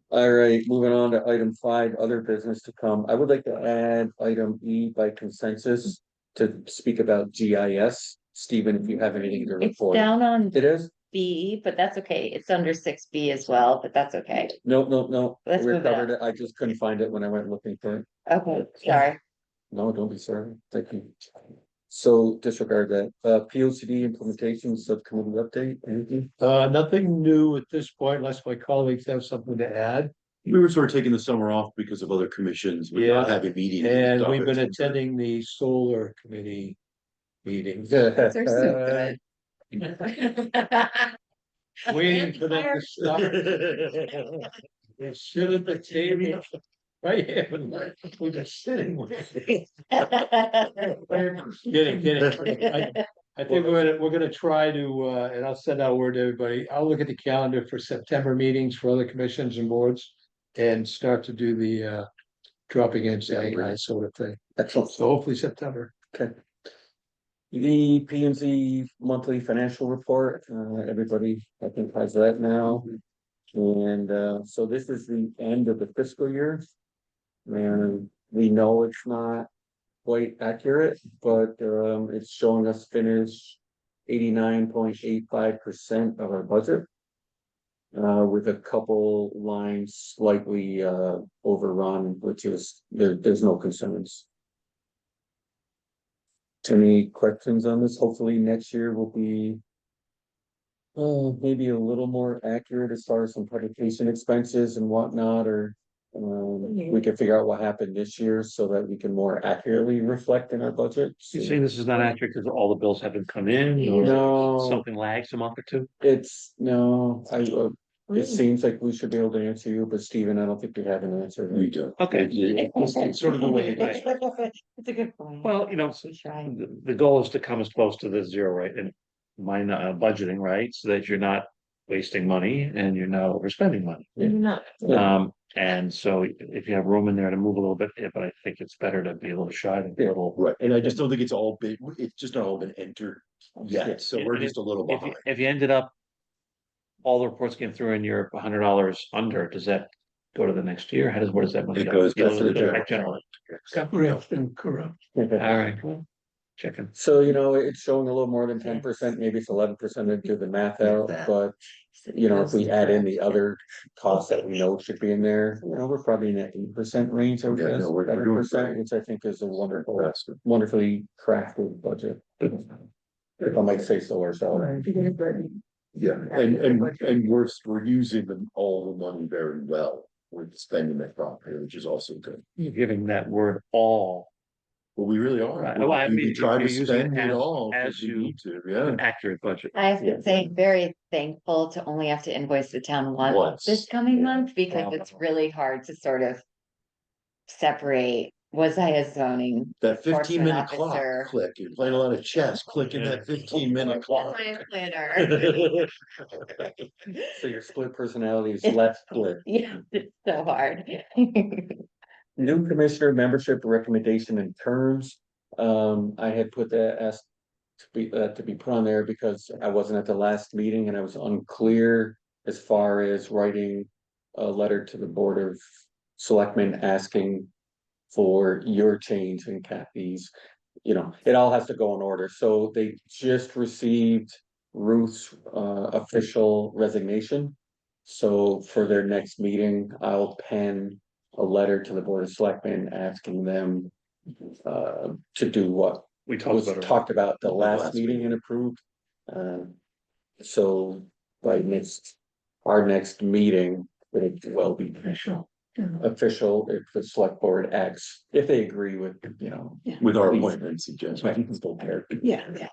All right, moving on to item 5, other business to come. I would like to add item E by consensus to speak about GIS. Stephen, if you have anything to It's report. down on It is? B, but that's okay. It's under 6B as well, but that's okay. No. Let's We move it covered it. I just couldn't find it when I went looking for it. Okay, sorry. No, don't be sorry. Thank you. So disregard that. P O C D implementation subcommittee update. Anything? Nothing new at this point unless my colleagues have something to add. We were sort of taking the summer off because of other commissions, we're not Yeah. having meetings. And stuff. we've been attending the solar committee meetings. Those are so good. Waiting for them to start. They sit at the table. Right here, we're just sitting with. Kidding. I think we're gonna try to, and I'll send out a word to everybody. I'll look at the calendar for September meetings for other commissions and boards. And start to do the dropping in, saying, sort of thing. Excellent. So hopefully September. Okay. The P and Z monthly financial report, everybody, I think, has that now. And so this is the end of the fiscal year. And we know it's not quite accurate, but it's showing us finish 89.85% of our budget. With a couple lines slightly overrun, which is there's no concerns. Any questions on this? Hopefully next year will be maybe a little more accurate as far as some publication expenses and whatnot, or we can figure out what happened this year so that we can more accurately reflect in our budget. You saying this is not accurate because all the bills haven't come in or No, something lags a month or two? It seems like we should be able to answer you, but Stephen, I don't think we have an answer. We do. Okay. It's sort of the way it is. It's a good point. Well, the goal is to come as close to the zero, right? And mine budgeting, right? So that you're not wasting money and you're not overspending money. You're not. And so if you have room in there to move a little bit, but I think it's better to be a little shy than a little. Right, and I just don't think it's all big, it's just not all been entered yet, so we're just a little behind. If you ended up, all the reports came through and you're $100 under, does that go to the next year? What does that money? It goes back to the general. Correct and corrupt. All right. Chicken. So, it's showing a little more than 10%, maybe it's 11% to do the math out, but. If we add in the other costs that we know should be in there, we're probably in that 8% range, I would Yeah, guess, no, we're doing 7%, great. which I think is a wonderfully crafted budget. If I might say so ourselves. Yeah, and we're using all the money very well. We're spending it properly, which is also good. You're giving that word all. Well, we really are. Right. Well, I We mean, try to you're using spend it all. as 'cause we you- need to, yeah. An accurate budget. I have to say, very thankful to only have to invoice the town once this coming month, because it's really hard to sort of separate, was I a zoning? That 15-minute enforcement clock officer? click, you're playing a lot of chess, clicking that 15-minute clock. Was I a planner? So your split personality is left split. Yeah, it's so hard. New commissioner membership recommendation and terms. I had put that as to be put on there because I wasn't at the last meeting and I was unclear as far as writing a letter to the Board of Selectmen asking for your change in Kathy's. It all has to go in order. So they just received Ruth's official resignation. So for their next meeting, I'll pen a letter to the Board of Selectmen asking them to do what We was talked about it. talked about the last meeting and approved. So by our next meeting, it will be official if the select board acts, if they agree with, With our these- appointment suggestions. Yeah.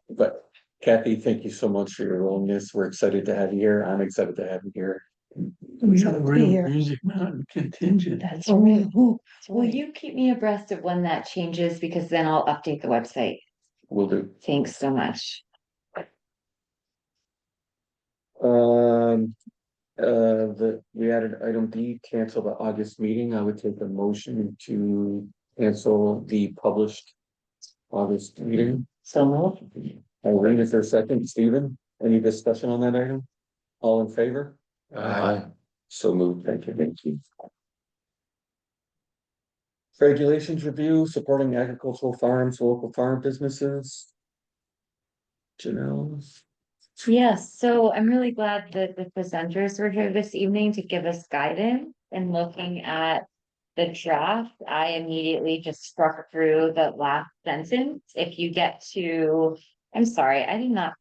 But Kathy, thank you so much for your willingness. We're excited to have you here. I'm excited to have you here. We have a Be real here. Music Mountain contingent. That's Oh, right. oh, Will you keep me abreast of when that changes? Because then I'll update the website. Will do. Thanks so much. We added item D, cancel the August meeting. I would take a motion to cancel the published August meeting. So Irene, is there a second? Stephen, any discussion on that item? All in favor? Aye. So moved. Thank you. Regulations review, supporting agricultural farms, local farm businesses. Janelle. yes, so I'm really glad that the presenters were here this evening to give us guidance and looking at the draft. I immediately just struck through the last sentence. If you get to, I'm sorry, I did not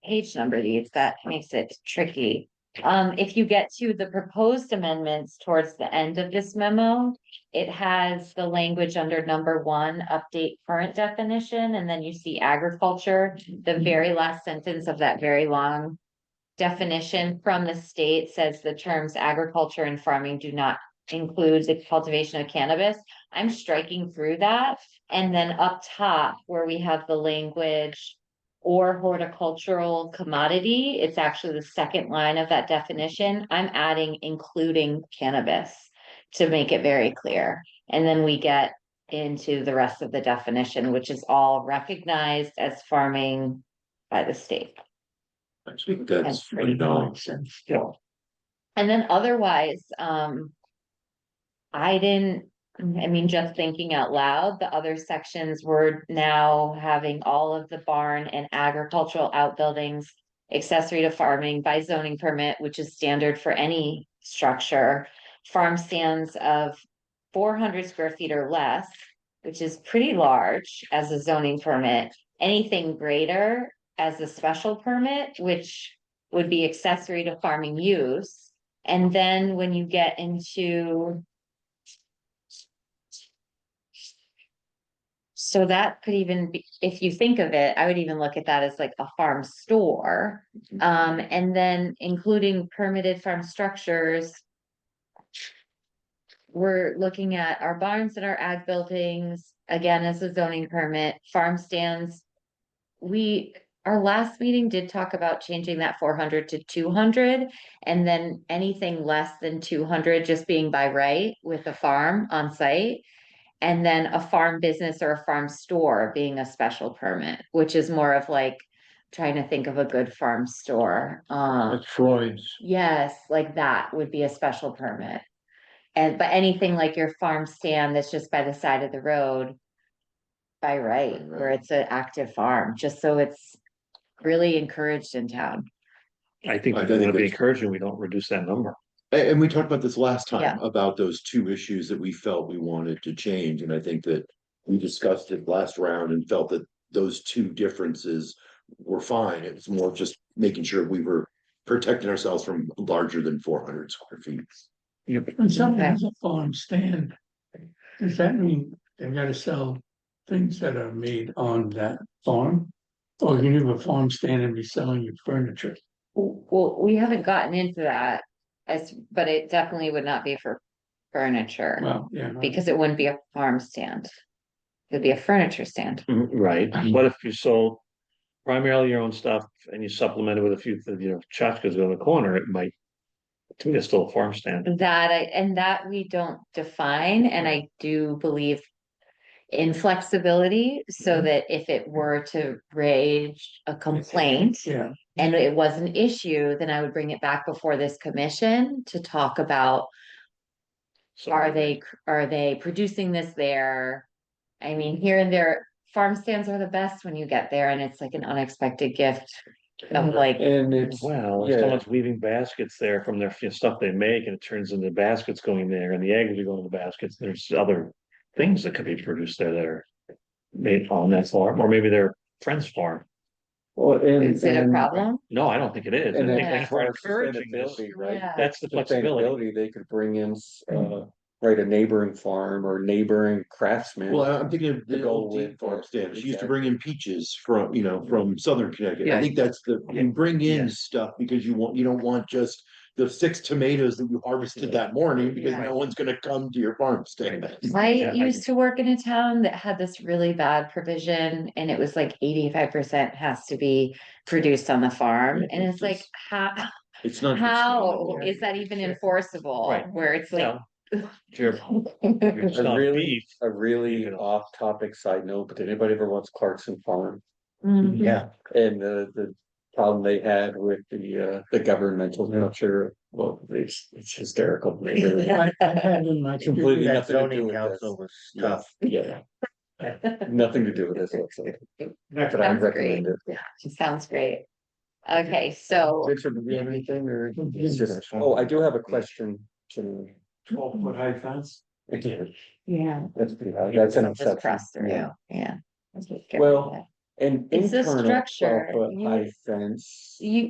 page number these, that makes it tricky. If you get to the proposed amendments towards the end of this memo, it has the language under number 1, update current definition, and then you see agriculture. The very last sentence of that very long definition from the state says the terms agriculture and farming do not include the cultivation of cannabis. I'm striking through that. And then up top where we have the language or horticultural commodity, it's actually the second line of that definition. I'm adding including cannabis to make it very clear. And then we get into the rest of the definition, which is all recognized as farming by the state. I think that's pretty Nonsense still. And then otherwise, just thinking out loud, the other sections were now having all of the barn and agricultural outbuildings accessory to farming by zoning permit, which is standard for any structure. Farm stands of 400 square feet or less, which is pretty large as a zoning permit. Anything greater as a special permit, which would be accessory to farming use. And then when you get into, so that could even be, if you think of it, I would even look at that as like a farm store. And then including permitted farm structures. We're looking at our barns and our ag buildings, again, as a zoning permit, farm stands. Our last meeting did talk about changing that 400 to 200, and then anything less than 200 just being by right with a farm on site. And then a farm business or a farm store being a special permit, which is more of like trying to think of a good farm store. Like Freud's. Yes, like that would be a special permit. But anything like your farm stand that's just by the side of the road, by right, where it's an active farm, just so it's really encouraged in town. I think I we think want to be that's- encouraging, we don't reduce that number. And we talked about this last time, Yeah. about those two issues that we felt we wanted to change, and I think that we discussed it last round and felt that those two differences were fine. It was more just making sure we were protecting ourselves from larger than 400 square feet. When someone has a farm stand, does that mean they've got to sell things that are made on that farm? Or you have a farm stand and be selling your furniture? Well, we haven't gotten into that but it definitely would not be for furniture, Well, yeah. because it wouldn't be a farm stand. It'd be a furniture stand. Right, what if you sold primarily your own stuff and you supplement it with a few, tchotchkes on the corner, it might. To me, it's still a farm stand. That we don't define, and I do believe in flexibility, so that if it were to raise a complaint Yeah, and it was an issue, then I would bring it back before this commission to talk about, So are they producing this there? I mean, here and there, farm stands are the best when you get there and it's like an unexpected gift of like, And it's, Well, if yeah, someone's leaving baskets there from their stuff they make and it turns into baskets going there and the eggs are going to baskets, there's other things that could be produced there that are made on that farm, or maybe their friend's farm. well, is it a problem? No, I don't think it is. I And think then that's for as far as encouraging this. sustainability, right? Yeah. That's the flexibility. Sustainability, they could bring in, right, a neighboring farm or neighboring craftsman. Well, I'm thinking of To the go old with Dean farm it. stand. She used to bring in peaches from Southern Connecticut. Yeah. I think that's you bring in Yeah. stuff because you don't want just the 6 tomatoes that you harvested that morning, because Yeah. no one's gonna come to your farm stand. I Yeah, used to work in a town that had this really bad provision, and it was like 85% has to be produced on the farm, Yeah, and it's like, just- how It's not. how sustainable. is that even enforceable? Right. Where it's like, Well, if you're it's A not really, beef, a really you know. off-topic side note, but did anybody ever watch Clarkson Farm? mm, Yeah. And the problem they had with the governmental structure, well, it's hysterical. I had in my Completely experience, nothing to do Zoning with council this. was Yeah, tough. yeah. Nothing to do with this whatsoever. Not that I Sounds great. recommend it. sounds great. Okay, so Richard, do you have anything or? Oh, I do have a question to. 12-foot high fence. yeah. That's pretty high. That's an Just exception. cross through, Yeah. yeah. Well, an It's a internal structure. 12-foot You- high fence. You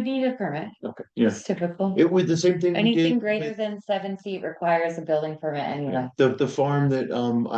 need a permit. Okay. Yeah. It's typical. It was the same thing we Anything did greater with than 7 feet requires a building permit anyway. the farm that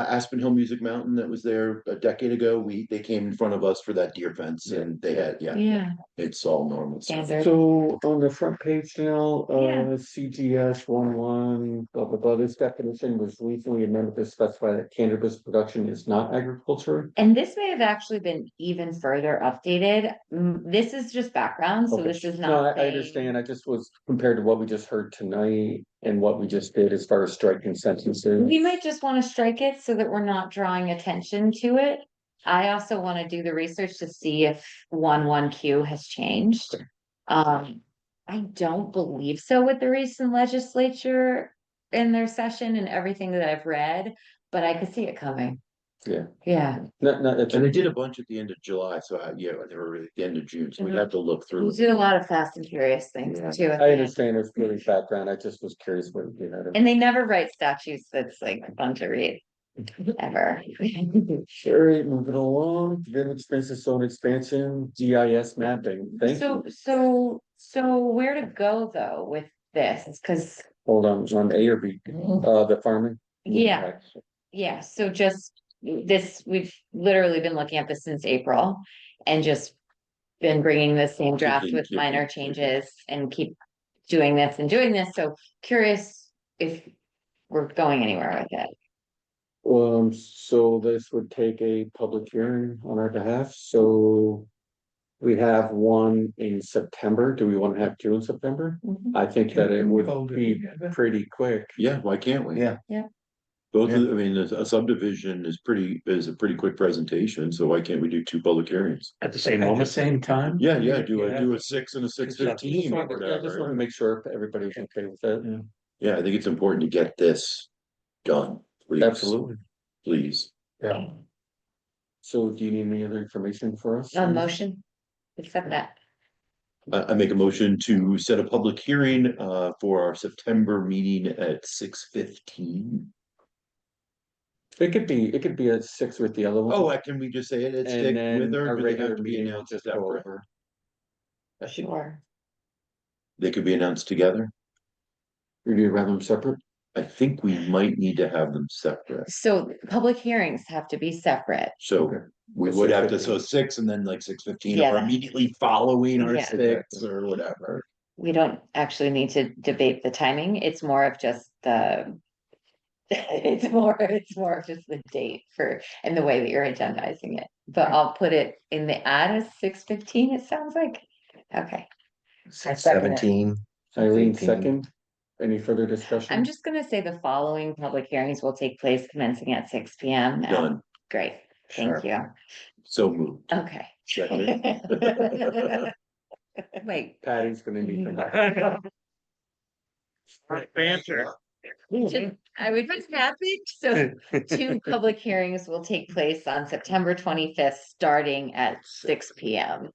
Aspen Hill Music Mountain that was there a decade ago. They came in front of us for that deer fence, and they had, Yeah, it's all normal stuff. standard. So on the front page now, Yeah. CGS 11, blah, blah, blah, this definition was recently amended to specify that cannabis production is not agriculture. And this may have actually been even further updated. This is just background, so Okay. this is No, not I saying. understand. I just was compared to what we just heard tonight and what we just did as far as striking sentences. We might just want to strike it so that we're not drawing attention to it. I also want to do the research to see if 11Q has changed. I don't believe so with the recent legislature in their session and everything that I've read, but I could see it coming. Yeah. Yeah, And they did a bunch at the end of July, so they were really at the end of June, so we'd have to look through. we did a lot of Fast and Furious things Yeah. too. at I the end. understand it's really background. I just was curious what, you know. And they never write statutes that's like fun to read. Ever. Sure, moving along, village expenses, zone expansion, GIS mapping, thank you. So where to go though with this? Cause Hold on A or B, the farming? Yeah. yeah, so just this, we've literally been looking at this since April and just been bringing the same draft with minor changes and keep doing this and doing this. So curious if we're going anywhere with it. So this would take a public hearing on our behalf, so. We have one in September, do we want to have 2 in September? I think that it would be pretty quick. Yeah, why can't we? Yeah. Yeah. Both, I mean, a subdivision is a pretty quick presentation, so why can't we do 2 public hearings? at the same at the moment. same time. Yeah, do a 6 and a 6:15 or I just want whatever. to make sure everybody's okay with that. Yeah, I think it's important to get this done. Please. Absolutely. Please. Yeah. So do you need any other information for us? A motion, accept that. I make a motion to set a public hearing for our September meeting at 6:15. It could be at 6 with the other one. Oh, can we just say it at And 6 then with her? our Do they regular have to be meeting will announced just go separate? over. Sure. They could be announced together. Or do you rather them separate? I think we might need to have them separate. So public hearings have to be separate. So Okay. we So would have to, 6:15. so 6 and then like 6:15 Yeah. or immediately following our Yeah. 6 or whatever. We don't actually need to debate the timing. It's more of just the. It's more of just the date for, and the way that you're agendizing it, but I'll put it in the ad as 6:15, it sounds like. Okay. I second it. 17. Eileen, 18. second. Any further discussion? I'm just gonna say the following public hearings will take place commencing at 6 p.m. Done. Great, thank you. So moved. Okay. Second. Wait, Patty's gonna need some. Banter. I would be happy, so 2 public hearings will take place on September 25th, starting at 6 p.m.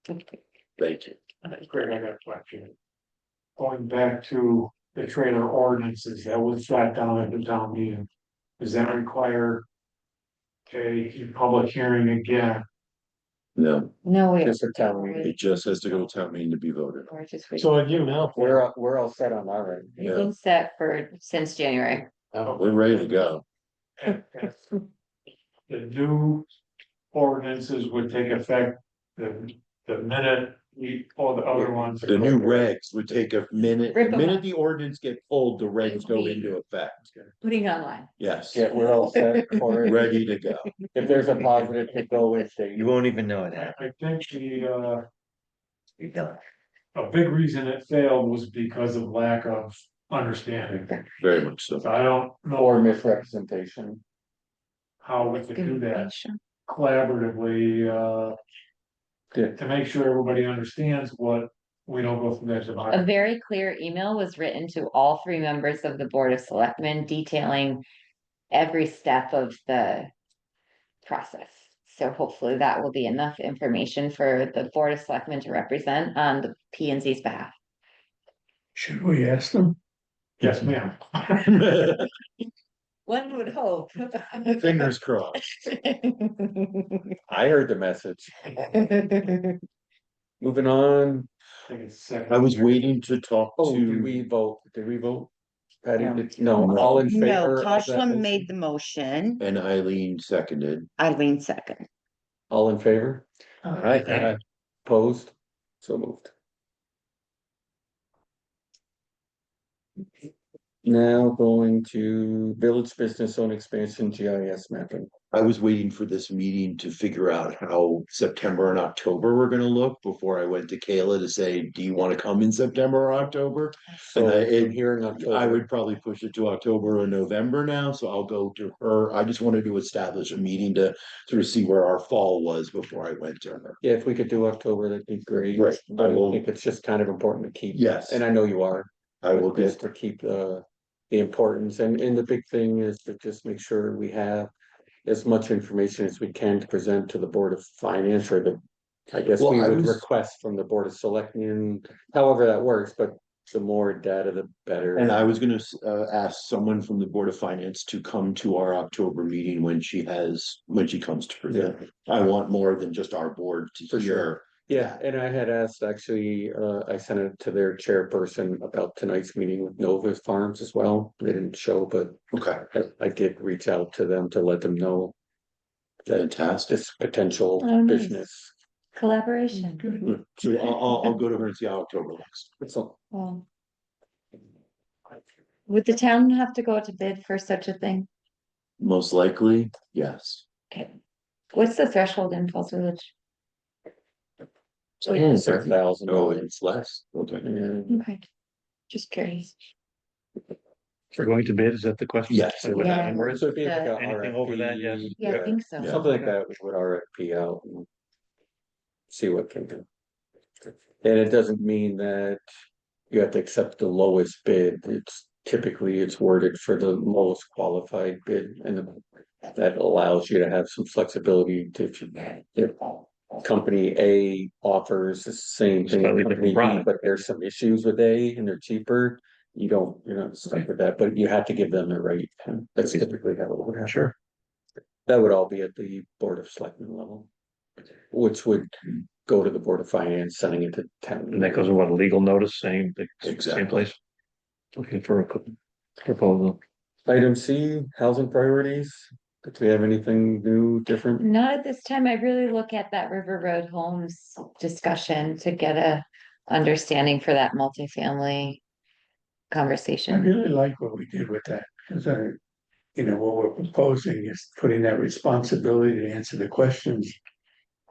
Thank you. Greg, I got a question. Going back to the trailer ordinances that was shot down at the town meeting, does that require a public hearing again? No, No, we. Just a town meeting. it just has to go to town meeting to be voted. We're just waiting. So you know, We're all set on our end. We've been set for, since January. We're ready to go. the new ordinances would take effect the minute all the other ones. The new regs would take a minute, the Rip 'em minute up. the ordinance get pulled, the regs go into effect. Putting online. Yes, Yeah, we're all set for it. ready to go. If there's a positive to go with, You won't even know it happened. I think a big reason it failed was because of lack of understanding. Very much so. So I don't know. or misrepresentation. How we could do that Information. collaboratively, Yeah. to make sure everybody understands what we don't go through that A divide. very clear email was written to all 3 members of the Board of Selectmen detailing every step of the process. So hopefully that will be enough information for the Board of Selectmen to represent on the P and Z's behalf. Should we ask them? Yes, ma'am. One would hope. Fingers crossed. I heard the message. Moving on. I think it's second. I was waiting to talk Oh, did to, we vote? Did we vote? Patty, No. no, all in favor? No, of that Joshua motion? made the motion, and Eileen seconded. Eileen second. All in favor? Aye. Opposed? So moved. Now going to village business zone expansion GIS mapping. I was waiting for this meeting to figure out how September and October were gonna look before I went to Kayla to say, do you wanna come in September or October? So And in here in October. I would probably push it to October or November now, so I'll go to her. I just wanted to establish a meeting to sort of see where our fall was before I went to her. Yeah, if we could do October, that'd be great. Right, I I will- think it's just kind of important to keep. Yes. And I know you are. I will Just get, to keep the importance and the big thing is to just make sure we have as much information as we can to present to the Board of Finance or the. I guess Well, we I would was- request from the Board of Selectmen, however that works, but the more data, the better. and I was gonna ask someone from the Board of Finance to come to our October meeting when she comes to present. I want more than just our board to For hear. sure. Yeah, and I had asked, actually, I sent it to their chairperson about tonight's meeting with Nova Farms as well. They didn't show, but Okay, I did reach out to them to let them know fantastic. this potential Oh, nice. business. Collaboration. So I'll go to her and see how October looks. That's all. Well, would the town have to go out to bid for such a thing? Most likely, yes. Okay. What's the threshold in Falls Village? $6,000. Oh, it's less. Okay. Yeah. Okay, just curious. For going to bid, is that the question? Yes. With that Yeah. number, So it'd be like a Anything over that, yes. RFP, Yeah, I think so. something like that, we would RFP out and see what can do. And it doesn't mean that you have to accept the lowest bid. It's typically it's worded for the lowest qualified bid and the that allows you to have some flexibility to, if company A offers the same thing, Slightly as company different B, product. but there's some issues with A and they're cheaper. You're not stuck with that, but you have to give them the rate. That's typically how it would happen. Sure. That would all be at the Board of Selectmen level, which would go to the Board of Finance, sending it to town. And that goes with what, a legal notice saying the Exactly. same place? Looking for a proposal. Item C, housing priorities. Do we have anything new, different? Not at this time. I really look at that River Road Homes discussion to get a understanding for that multifamily I conversation. really like what we did with that, because what we're proposing is putting that responsibility to answer the questions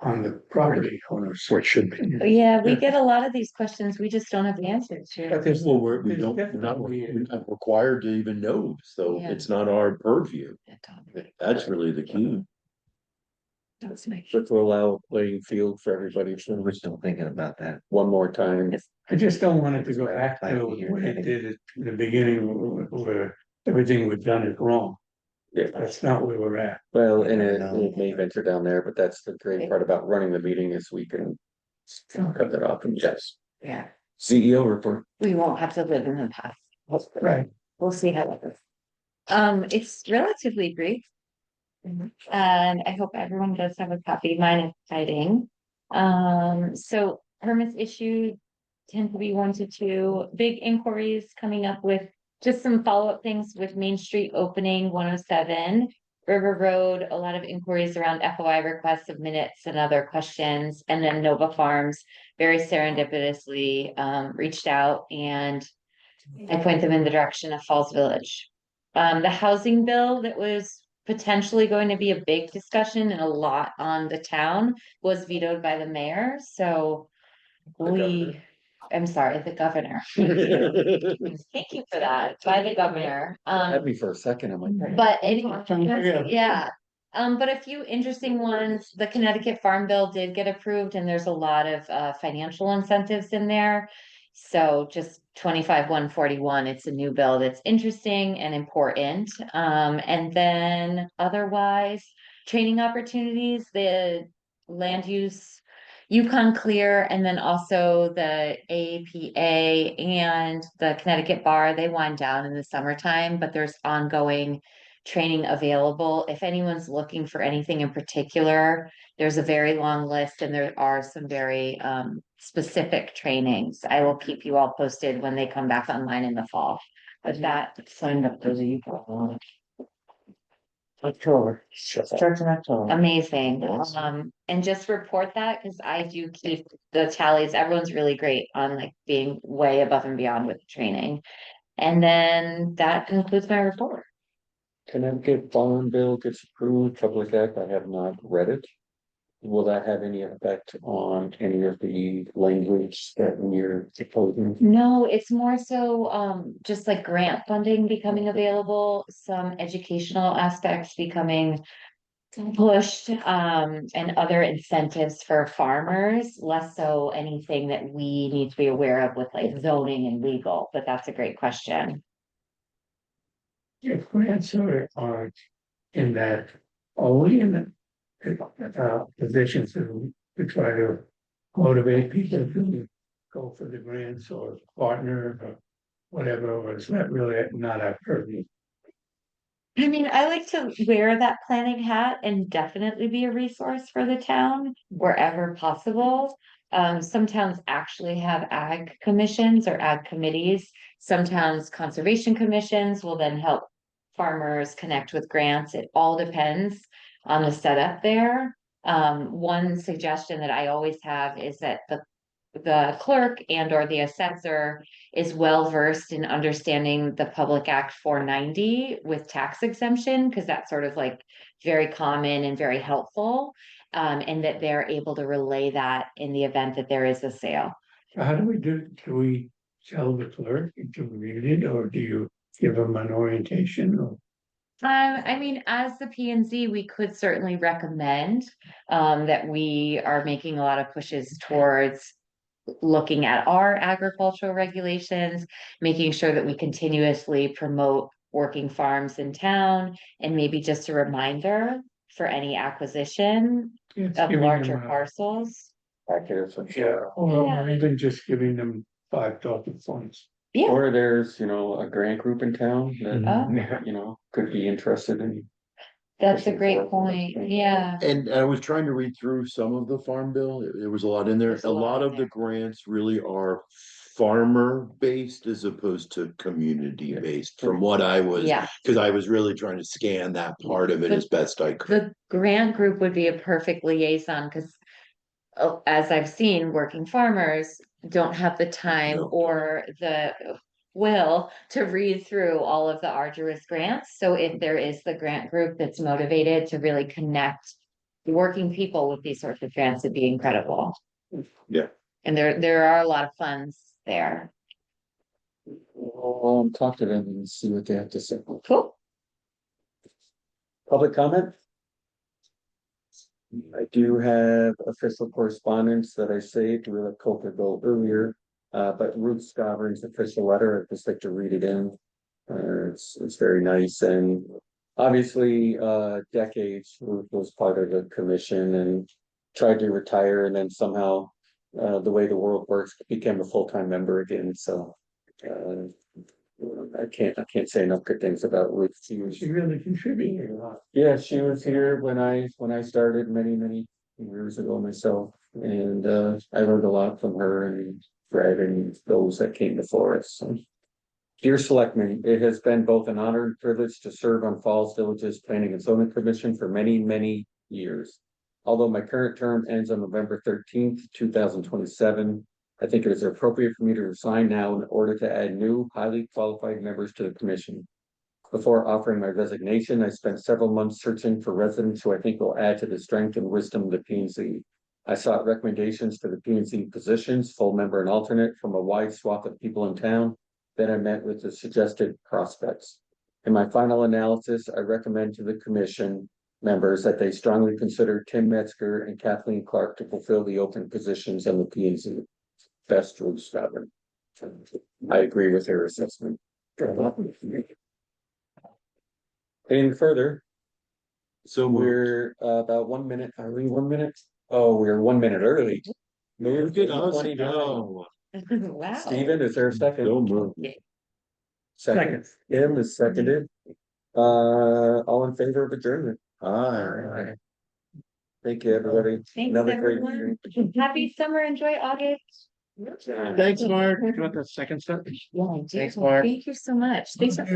on the property owners. Where it should be. Yeah, we get a lot of these questions. We just don't have the answers But to. there's, Well, we there's don't, we're definitely, not required to even know, so Yeah. it's not our purview. That's really the key. That's my. But to allow playing field for everybody. We're still thinking about that. One more time. I just don't want it to go back to what it did at the beginning, where everything was done is wrong. Yeah. That's not where we're at. Well, and it may venture down there, but that's the great part about running the meeting is we can cut that off and yes. Yeah, CEO report. we won't have to live in the past. Right. We'll see how that goes. It's relatively brief. And I hope everyone does have a copy. Mine is exciting. So permits issued tend to be 1 to 2 big inquiries coming up with just some follow-up things with Main Street opening 107. River Road, a lot of inquiries around FOI requests of minutes and other questions. And then Nova Farms very serendipitously reached out and I point them in the direction of Falls Village. The housing bill that was potentially going to be a big discussion and a lot on the town was vetoed by the mayor, so I'm sorry, the governor. Thank you for that, by the governor. Had me for a second, I'm like. But yeah, but a few interesting ones, the Connecticut Farm Bill did get approved and there's a lot of financial incentives in there. So just 25-141, it's a new bill that's interesting and important. And then otherwise, training opportunities, the land use Yukon Clear, and then also the APA and the Connecticut Bar, they wind down in the summertime, but there's ongoing training available. If anyone's looking for anything in particular, there's a very long list and there are some very specific trainings. I will keep you all posted when they come back online in the fall. But that Signed up those Yukon. October, starts in October. amazing. And just report that because I do keep the tallies. Everyone's really great on like being way above and beyond with the training. And then that concludes my report. Connecticut Farm Bill gets approved, Public Act, I have not read it. Will that have any effect on any of the language that you're proposing? No, it's more so just like grant funding becoming available, some educational aspects becoming pushed, and other incentives for farmers, less so anything that we need to be aware of with like zoning and legal, but that's a great question. If grants are in that, are we in the positions to try to motivate people to go for the grants or partner or whatever, or is that really not our purview? I mean, I like to wear that planning hat and definitely be a resource for the town wherever possible. Some towns actually have ag commissions or ag committees. Some towns conservation commissions will then help farmers connect with grants. It all depends on the setup there. One suggestion that I always have is that the clerk and or the assessor is well versed in understanding the Public Act 490 with tax exemption, because that's sort of like very common and very helpful. And that they're able to relay that in the event that there is a sale. So how do we tell the clerk to read it, or do you give them an orientation or? I mean, as the P and Z, we could certainly recommend that we are making a lot of pushes towards looking at our agricultural regulations, making sure that we continuously promote working farms in town, and maybe just a reminder for any acquisition It's of giving larger them a- parcels. Or even just giving them 5 talking points. Yeah, Or there's, a grant group in town Oh. that, could be interested in. that's a great point, yeah. And I was trying to read through some of the farm bill. There was a lot in there. There's A lot of the grants really are farmer based as opposed to community based from what I was, Yeah. because I was really trying to scan that part of it as best I could. The grant group would be a perfect liaison, because as I've seen, working farmers don't have the time No. or the will to read through all of the arduous grants. So if there is the grant group that's motivated to really connect working people with these sorts of grants, it'd be incredible. Yeah. And there are a lot of funds there. Talk to them and see what they have to say. Cool. Public comment? I do have official correspondence that I saved. We let Coker go earlier. But Ruth Scovering's official letter, I'd just like to read it in. It's very nice, and obviously, decades, Ruth was part of the commission and tried to retire, and then somehow, the way the world works, became a full-time member again, so. I can't say enough good things about Ruth. She really contributed a lot. Yeah, she was here when I started many years ago myself, and I learned a lot from her and Fred and those that came before us. So. Dear Selectmen, it has been both an honor and privilege to serve on Falls Village's Planning and Zoning Commission for many years. Although my current term ends on November 13th, 2027, I think it is appropriate for me to resign now in order to add new, highly qualified members to the commission. Before offering my resignation, I spent several months searching for residents who I think will add to the strength and wisdom of the P&Z. I sought recommendations for the P&Z positions, full member and alternate, from a wide swath of people in town. Then I met with the suggested prospects. In my final analysis, I recommend to the commission members that they strongly consider Tim Metzger and Kathleen Clark to fulfill the open positions on the P&Z. Best, Ruth Scotland. I agree with her assessment. Anything further? So We're about 1 minute. Are we 1 minute? Oh, we're 1 minute early. Moved to 29. Wow. Steven, is there a second? Don't move. Second. Kim is seconded. All in favor of adjournment? Aye. Thank you, everybody. Thanks, Another great everyone. meeting. Happy summer, enjoy August. Thanks, Mark. Do you want the second step? Yeah, I do. Thanks, Mark. Thank you so much. Thanks for